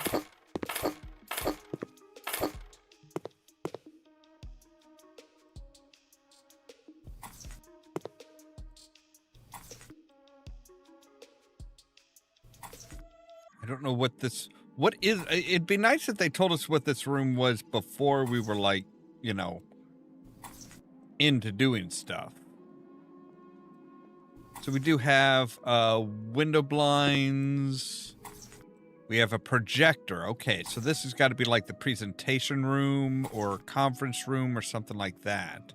I don't know what this, what is, it'd be nice if they told us what this room was before we were like, you know, into doing stuff. So we do have window blinds. We have a projector. Okay, so this has got to be like the presentation room or conference room or something like that.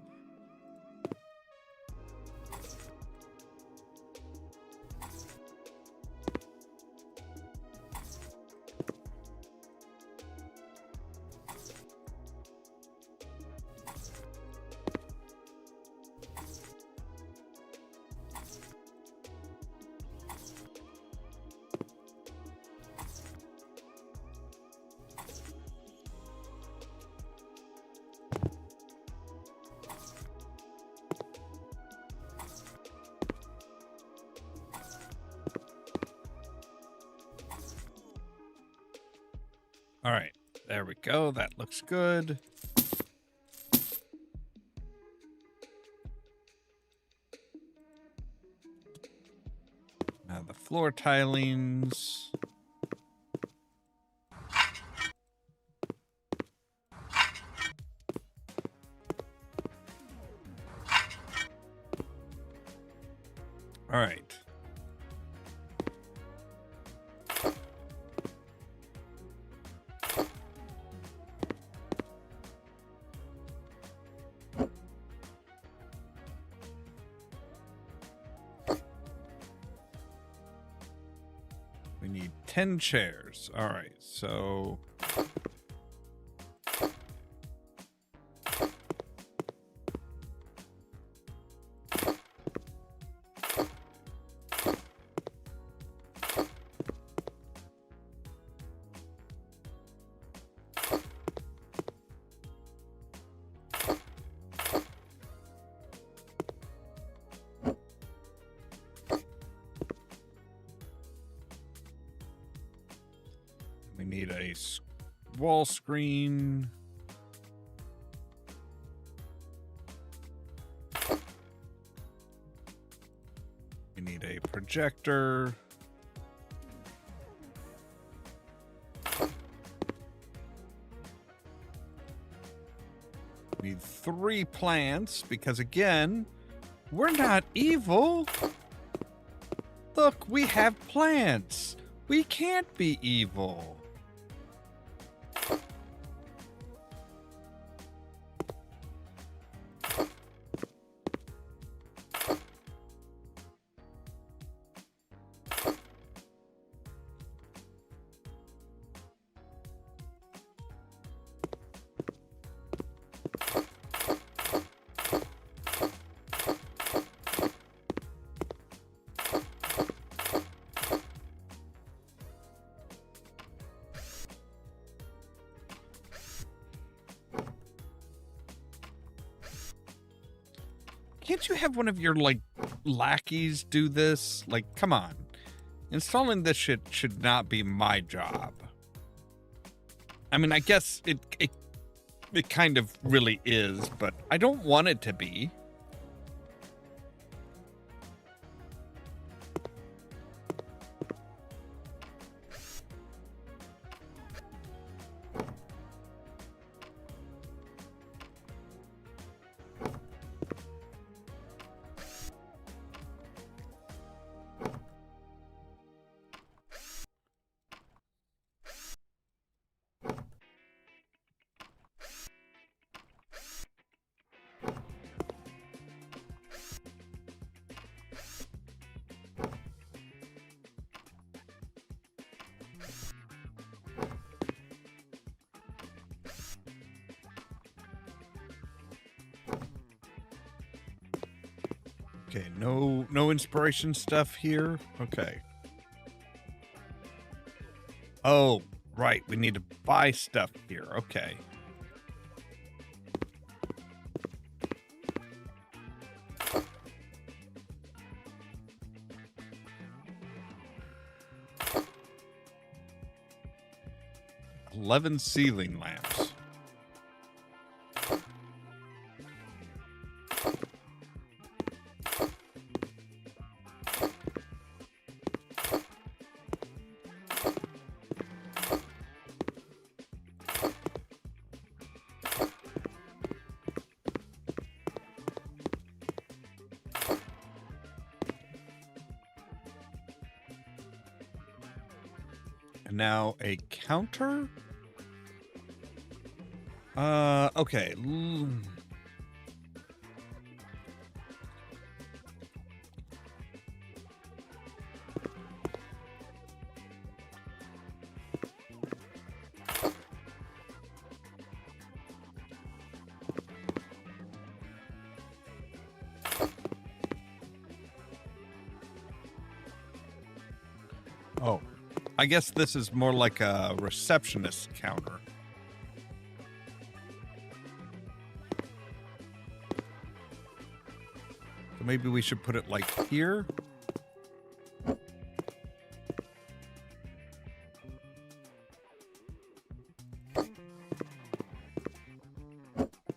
All right, there we go. That looks good. Now the floor tilings. All right. We need 10 chairs. All right, so we need a wall screen. We need a projector. We need 3 plants because, again, we're not evil. Look, we have plants. We can't be evil. Can't you have one of your, like, lackeys do this? Like, come on. Installing this shit should not be my job. I mean, I guess it kind of really is, but I don't want it to be. Okay, no inspiration stuff here. Okay. Oh, Right, we need to buy stuff here. Okay. $11 ceiling lamps. And now a counter. Okay. Oh, I guess this is more like a receptionist counter. So maybe we should put it like here.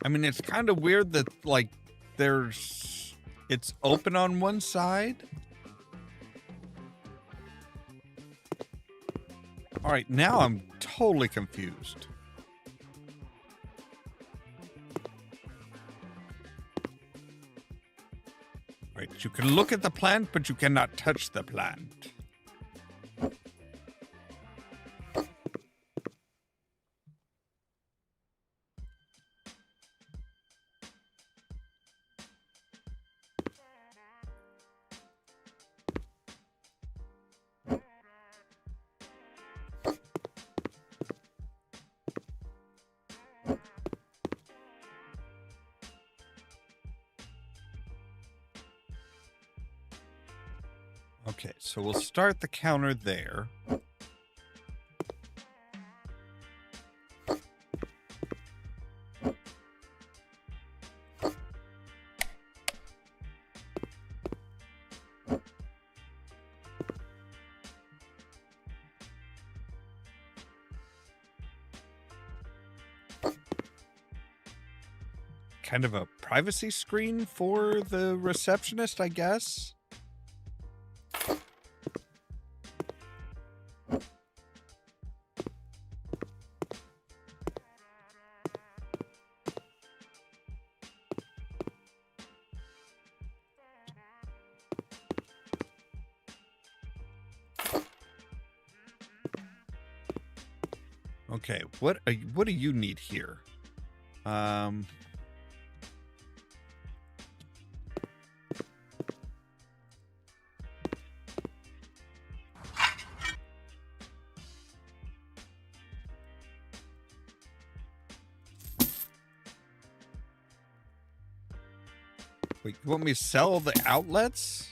I mean, it's kind of weird that, like, it's open on one side. All right, now I'm totally confused. Right, you can look at the plant, but you cannot touch the plant. Okay, so we'll start the counter there. Kind of a privacy screen for the receptionist, I guess. Okay, what do you need here? Wait, you want me to sell the outlets?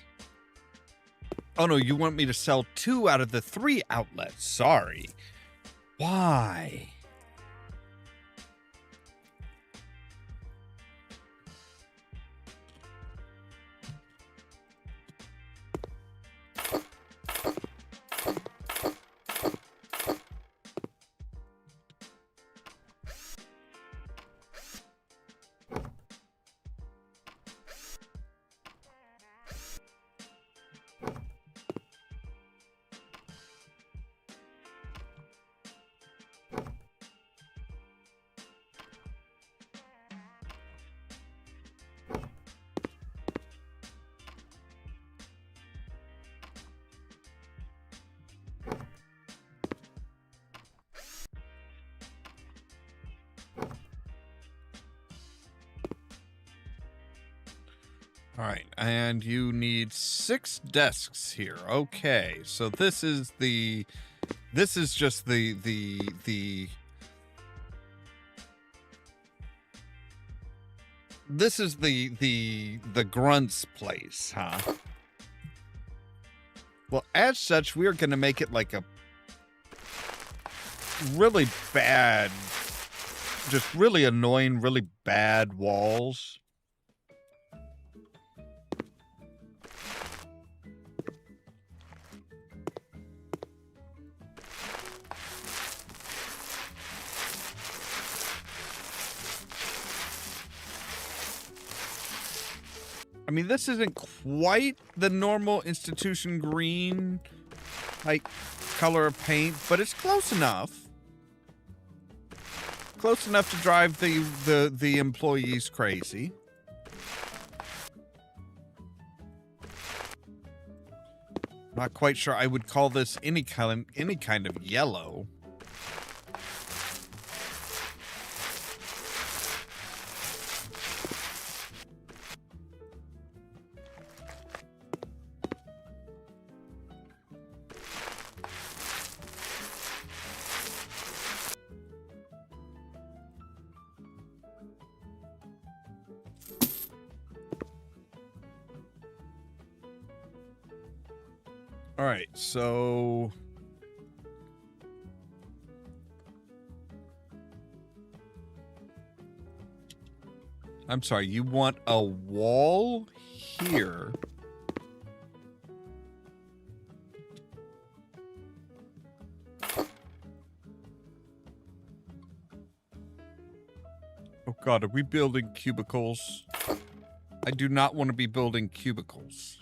Oh no, you want me to sell 2 out of the 3 outlets. Sorry. Why? All right, and you need 6 desks here. Okay, so this is just the grunt's place, huh? Well, as such, we are going to make it like really bad, just really annoying, really bad walls. I mean, this isn't quite the normal institution green like color of paint, but it's close enough. Close enough to drive the employees crazy. Not quite sure I would call this any kind of yellow. All right, so I'm sorry, you want a wall here. Oh God, are we building cubicles? I do not want to be building cubicles.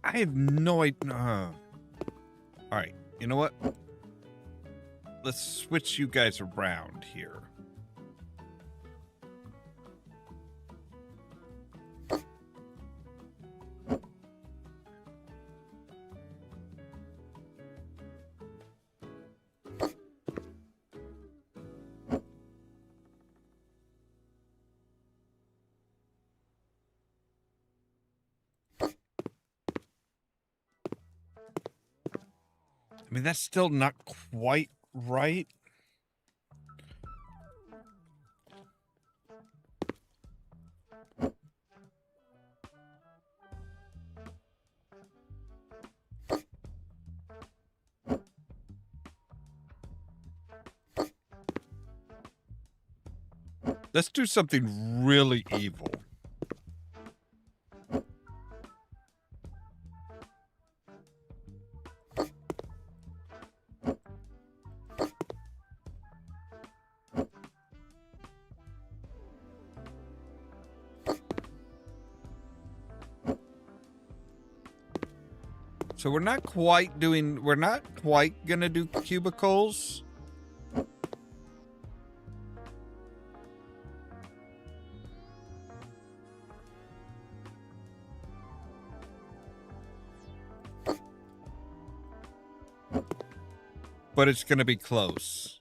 I have no idea. All right, you know what? Let's switch you guys around here. I mean, that's still not quite right. Let's do something really evil. So we're not quite gonna do cubicles. But it's gonna be close.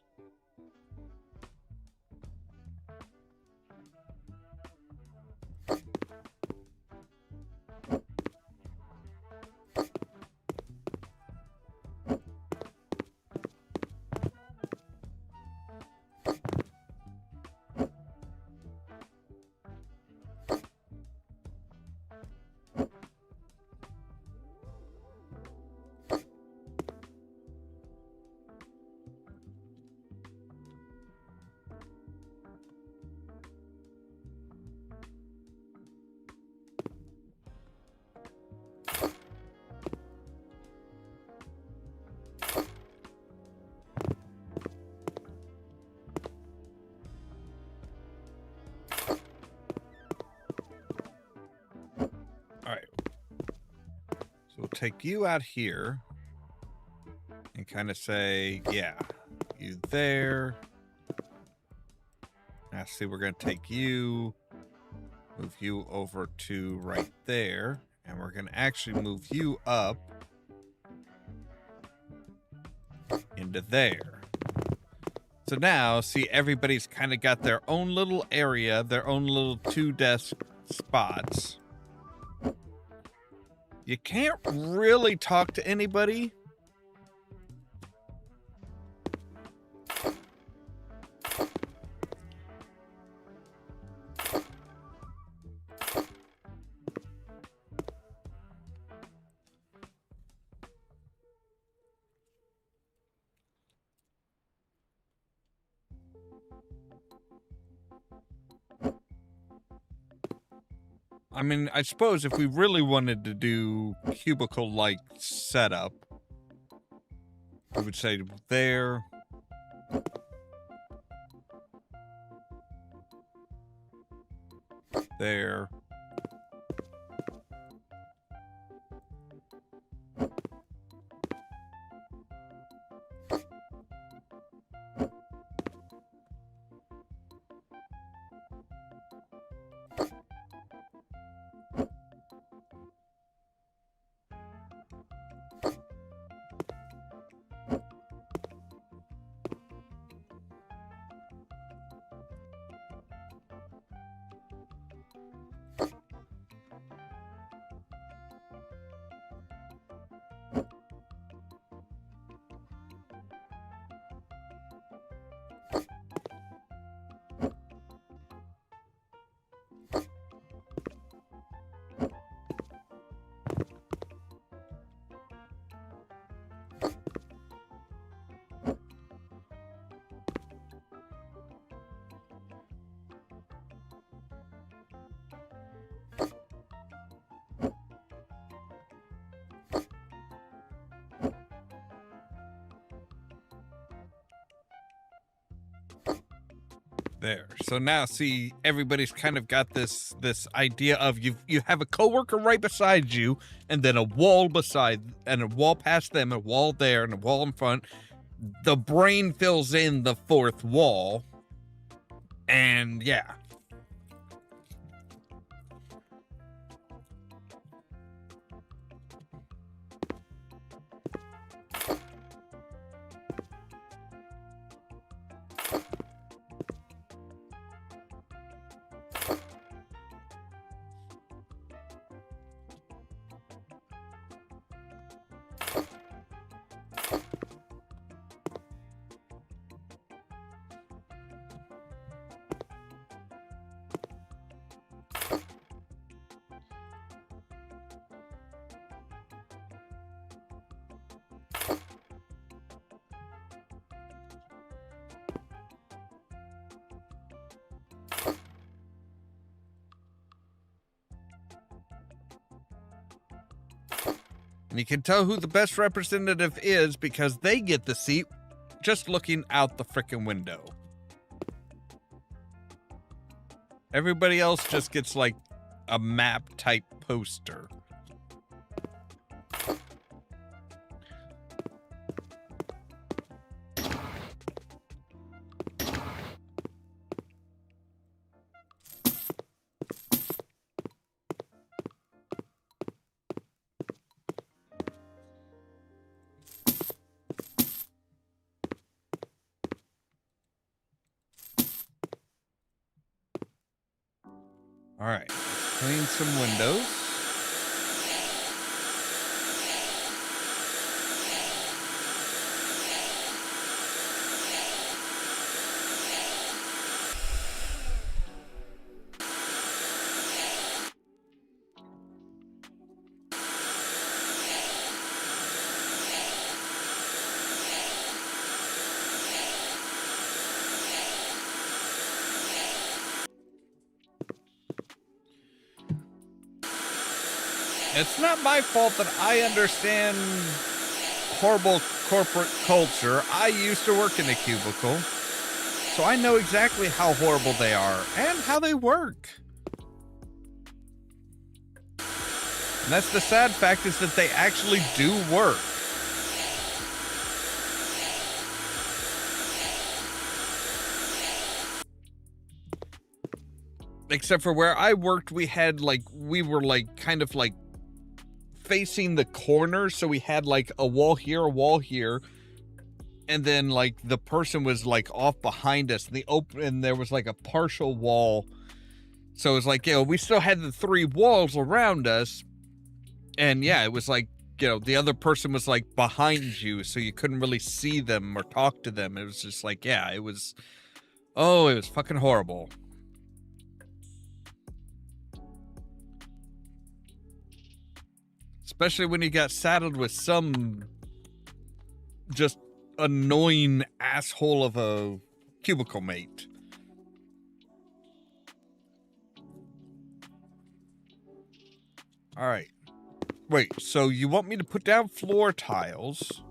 take you out here and kind of say, yeah, you there. Now, see, we're going to take you, move you over to right there, and we're going to actually move you up into there. So now, see, everybody's kind of got their own little area, their own little 2-desk spots. You can't really talk to anybody. I mean, I suppose if we really wanted to do cubicle-like setup, we would say there. There. There. So now, see, everybody's kind of got this idea of you have a coworker right beside you, and then a wall beside, and a wall past them, a wall there, and a wall in front. The brain fills in the fourth wall, and yeah. And you can tell who the best representative is because they get the seat just looking out the frickin' window. Everybody else just gets like a map type poster. All right, clean some windows. It's not my fault that I understand horrible corporate culture. I used to work in a cubicle, so I know exactly how horrible they are and how they work. And that's the sad fact, is that they actually do work. Except for where I worked, we had like, we were like kind of like facing the corner. So we had like a wall here, and then like the person was like off behind us, and there was like a partial wall. So it was like, you know, we still had the 3 walls around us. And yeah, it was like, you know, the other person was like behind you, so you couldn't really see them or talk to them. It was just like, yeah, it was fucking horrible. Especially when you got saddled with some just annoying asshole of a cubicle mate. All right. Wait, so you want me to put down floor tiles?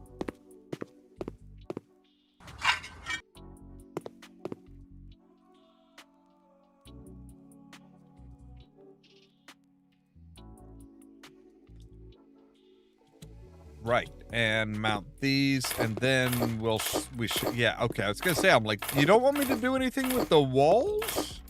Right, and mount these, and then we should, yeah, okay, I was gonna say, I'm like, you don't want me to do anything with the walls?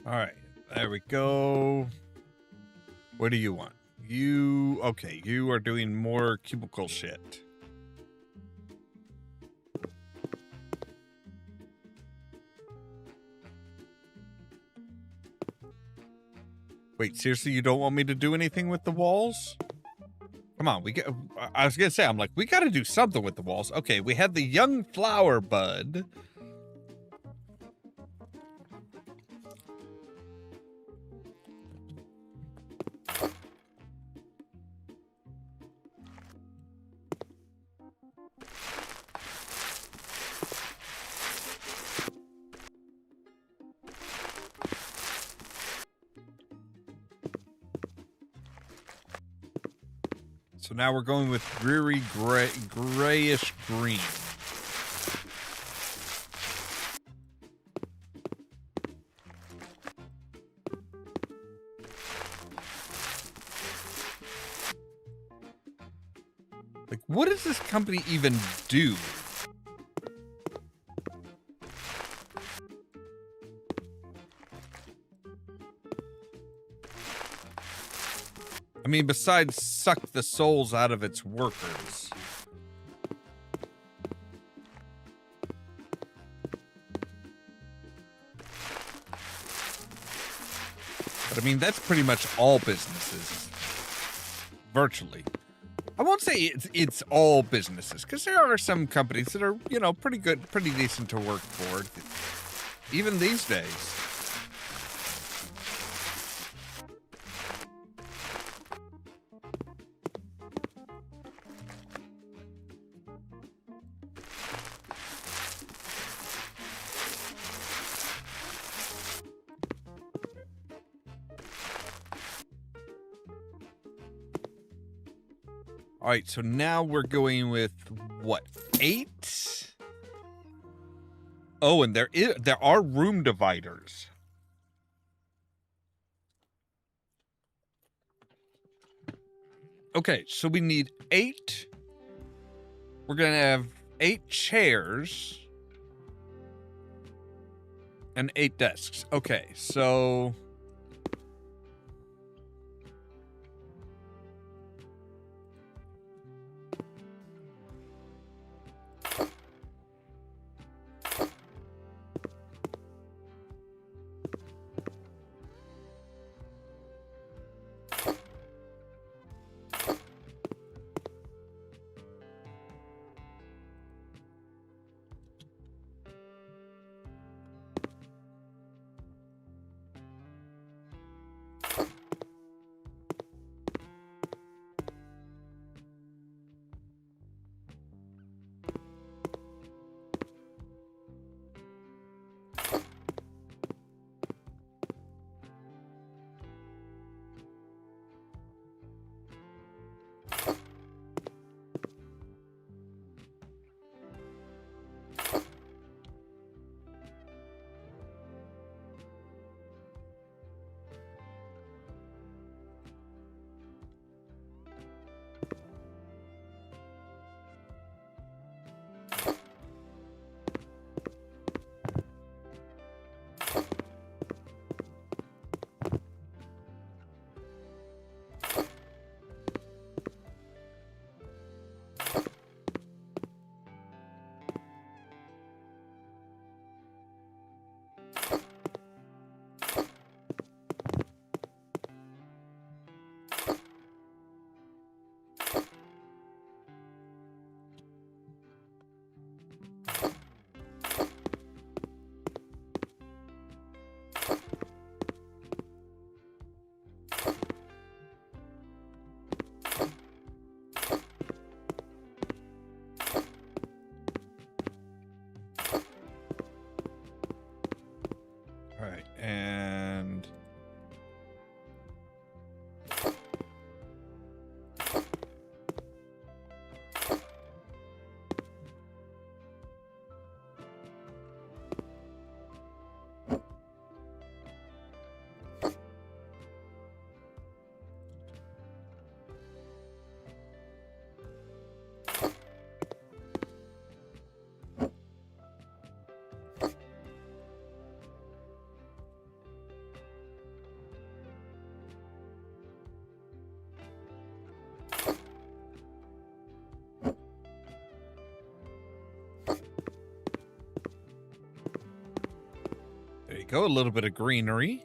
All right, there we go. What do you want? Okay, you are doing more cubicle shit. Wait, seriously, you don't want me to do anything with the walls? Come on, I was gonna say, I'm like, we gotta do something with the walls. Okay, we had the young flower bud. So now we're going with dreary grayish green. Like, what does this company even do? I mean, besides suck the souls out of its workers. But I mean, that's pretty much all businesses. Virtually. I won't say it's all businesses, because there are some companies that are, you know, pretty good, pretty decent to work for, even these days. All right, so now we're going with what, 8? Oh, and there are room dividers. Okay, so we need 8. We're gonna have 8 chairs. And 8 desks. Okay, so... All right, and... There you go, a little bit of greenery.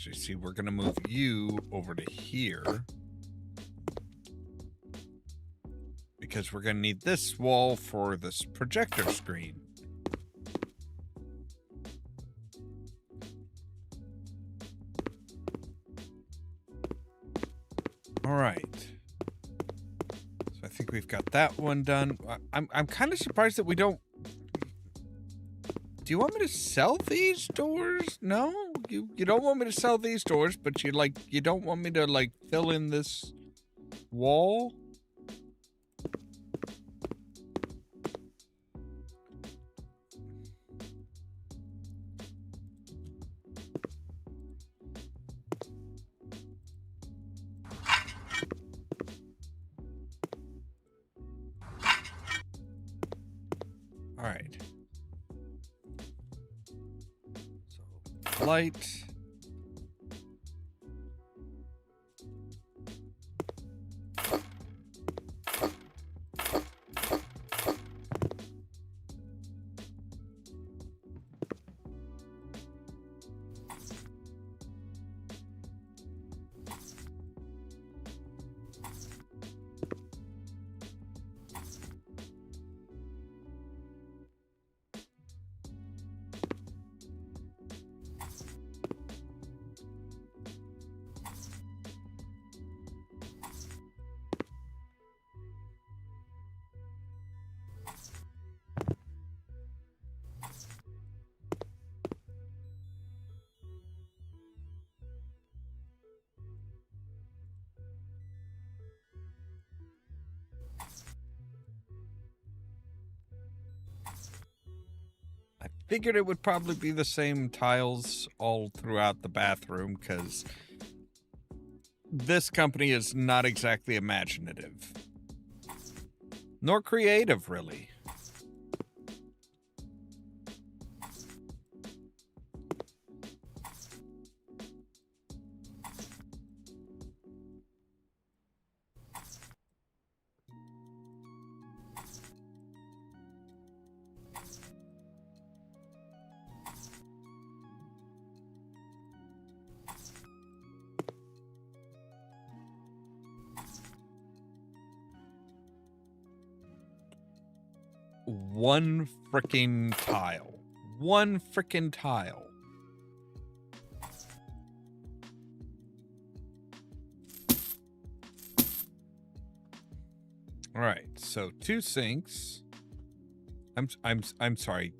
Actually, see, we're going to move you over to here. Because we're going to need this wall for this projector screen. All right. So I think we've got that one done. I'm kind of surprised that we don't... Do you want me to sell these doors? No? You don't want me to sell these doors, but you don't want me to like fill in this wall? All right. So light. figured it would probably be the same tiles all throughout the bathroom, because this company is not exactly imaginative. Nor creative, really. One freaking tile. One freaking tile. All right, so 2 sinks. I'm sorry.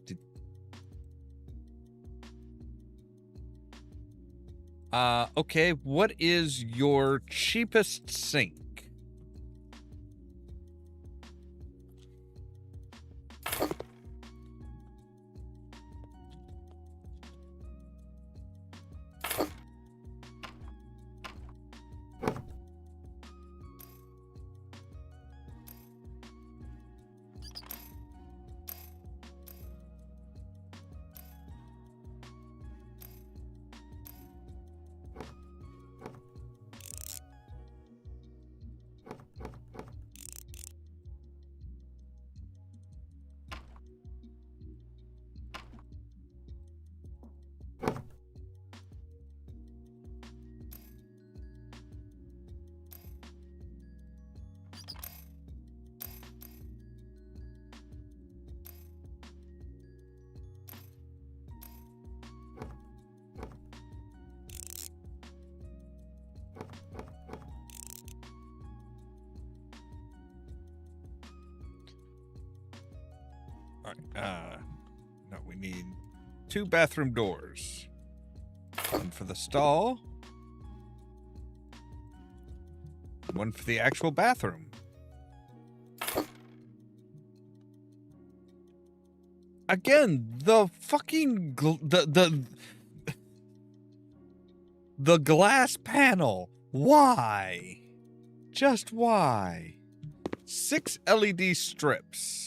Okay, what is your cheapest sink? All right, no, we need 2 bathroom doors. One for the stall. One for the actual bathroom. Again, the fucking the glass panel. Why? Just why? 6 LED strips.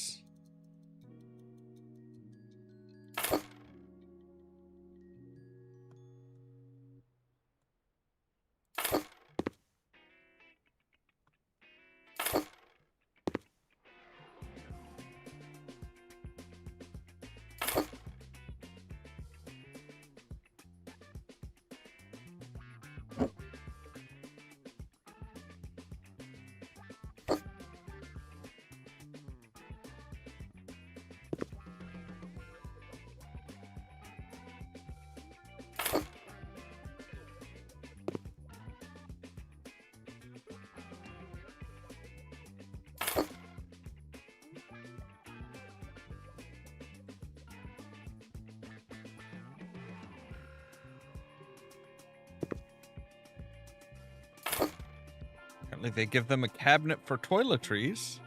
Apparently they give them a cabinet for toiletries.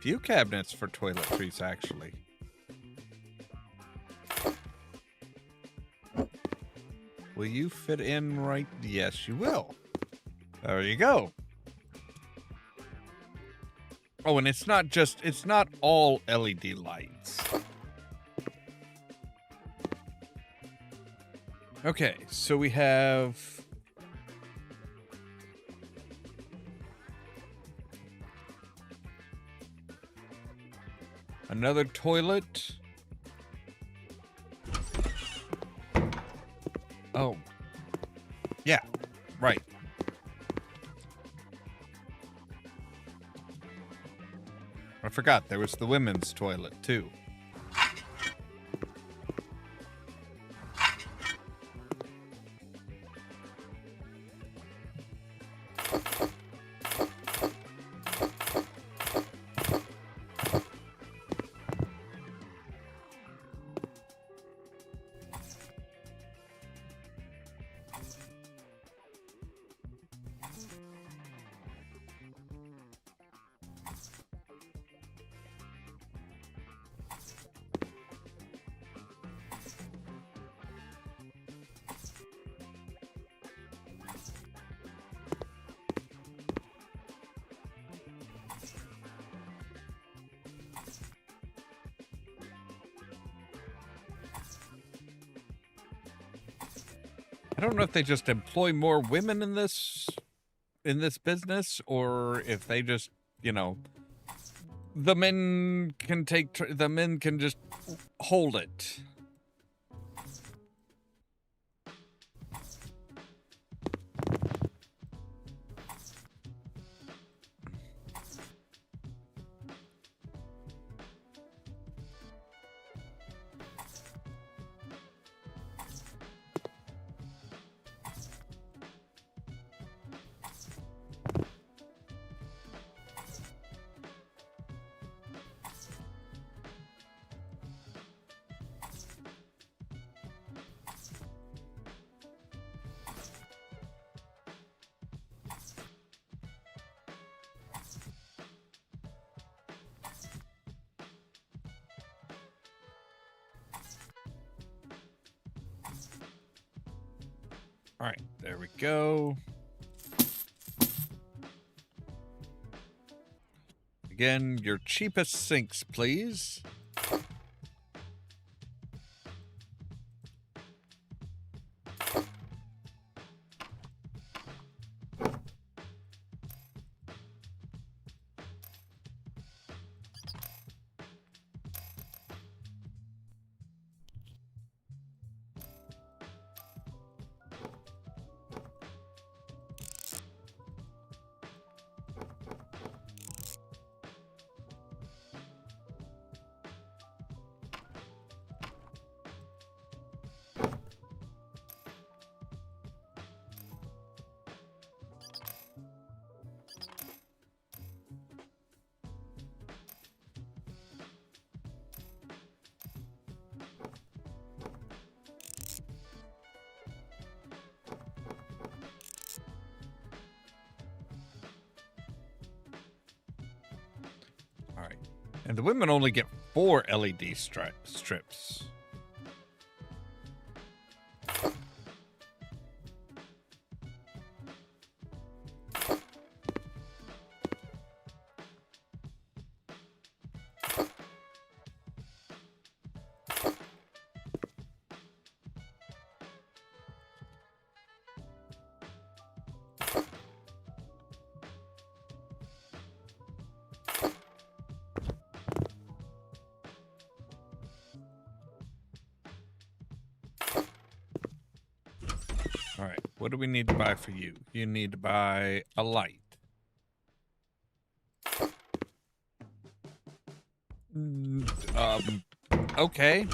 Few cabinets for toiletries, actually. Will you fit in right? Yes, you will. There you go. Oh, and it's not all LED lights. Okay, so we have another toilet. Oh. Yeah, right. I forgot there was the women's toilet too. I don't know if they just employ more women in this business, or if they just, you know, the men can just hold it. All right, there we go. Again, your cheapest sinks, please. All right. And the women only get 4 LED strips. All right, what do we need to buy for you? You need to buy a light. Okay.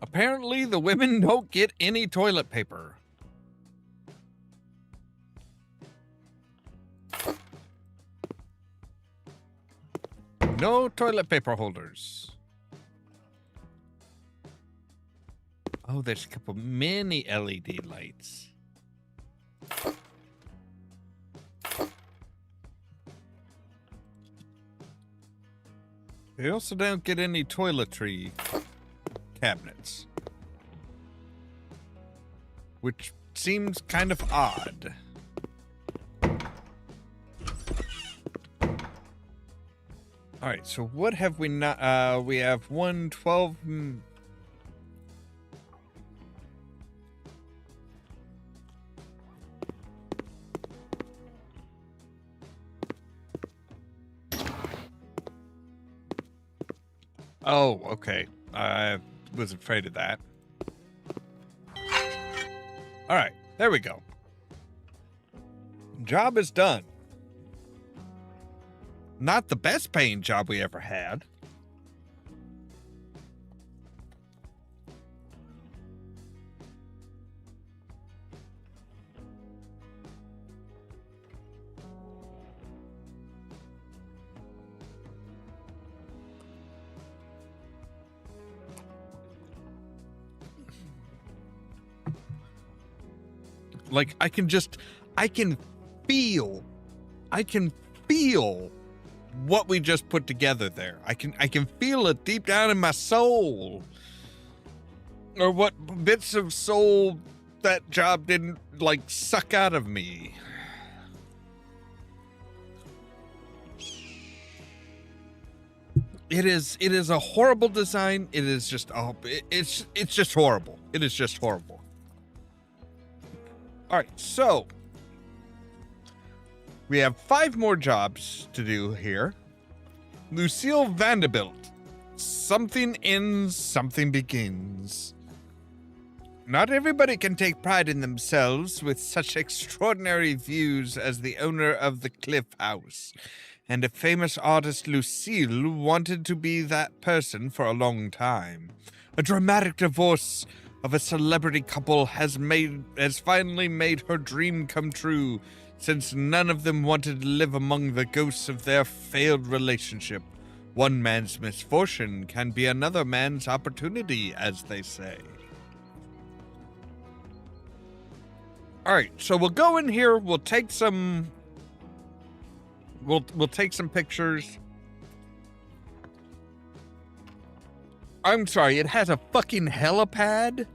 Apparently the women don't get any toilet paper. No toilet paper holders. Oh, there's a couple mini LED lights. They also don't get any toiletry cabinets, which seems kind of odd. All right, so what have we not? We have 112. Oh, okay. I was afraid of that. All right, there we go. Job is done. Not the best paying job we ever had. Like, I can feel what we just put together there. I can feel it deep down in my soul. Or what bits of soul that job didn't, like, suck out of me. It is a horrible design. It is just, it's just horrible. It is just horrible. All right, so we have 5 more jobs to do here. Lucille Vanderbilt. Something ends, something begins. Not everybody can take pride in themselves with such extraordinary views as the owner of the Cliff House. And a famous artist, Lucille, wanted to be that person for a long time. A dramatic divorce of a celebrity couple has finally made her dream come true, since none of them wanted to live among the ghosts of their failed relationship. One man's misfortune can be another man's opportunity, as they say. All right, so we'll go in here. We'll take some. We'll take some pictures. I'm sorry, it has a fucking helipad?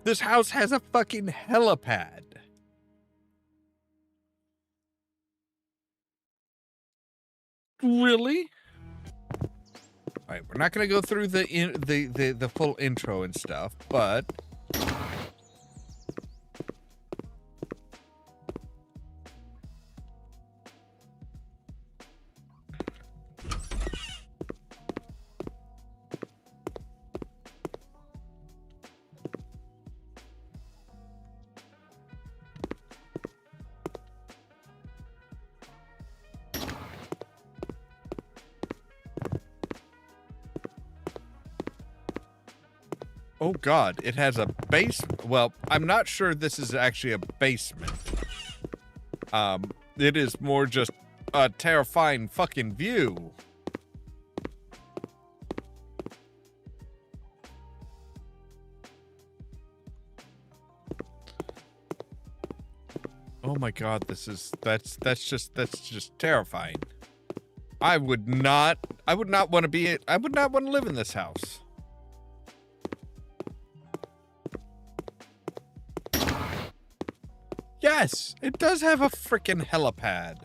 This house has a fucking helipad. Really? All right, we're not going to go through the full intro and stuff, but oh god, it has a base. Well, I'm not sure this is actually a basement. It is more just a terrifying fucking view. Oh my god, that's just terrifying. I would not want to live in this house. Yes, it does have a freaking helipad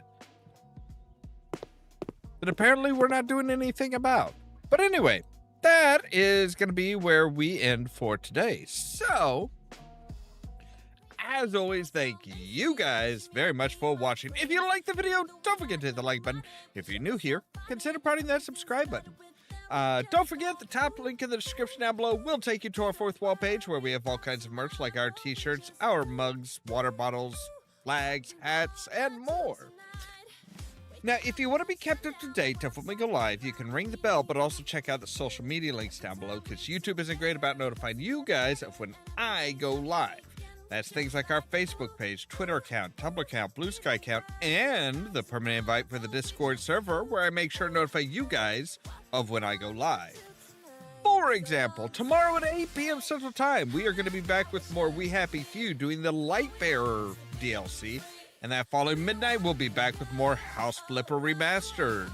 that apparently we're not doing anything about. But anyway, that is going to be where we end for today. So, as always, thank you guys very much for watching. If you liked the video, don't forget to hit the like button. If you're new here, consider pressing that subscribe button. Don't forget, the top link in the description down below will take you to our 4th wall page, where we have all kinds of merch like our t-shirts, our mugs, water bottles, flags, hats, and more. Now, if you want to be kept up to date of when we go live, you can ring the bell, but also check out the social media links down below, because YouTube isn't great about notifying you guys of when I go live. That's things like our Facebook page, Twitter account, Tumblr account, Blue Sky account, and the permanent invite for the Discord server, where I make sure to notify you guys of when I go live. For example, tomorrow at 8 p.m. Central Time, we are going to be back with more We Happy Few doing the Lightbearer DLC, and that following midnight, we'll be back with more House Flipper Remastered.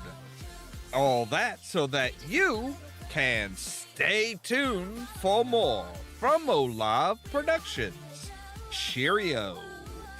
All that so that you can stay tuned for more from Ollamh Productions. Cheerio.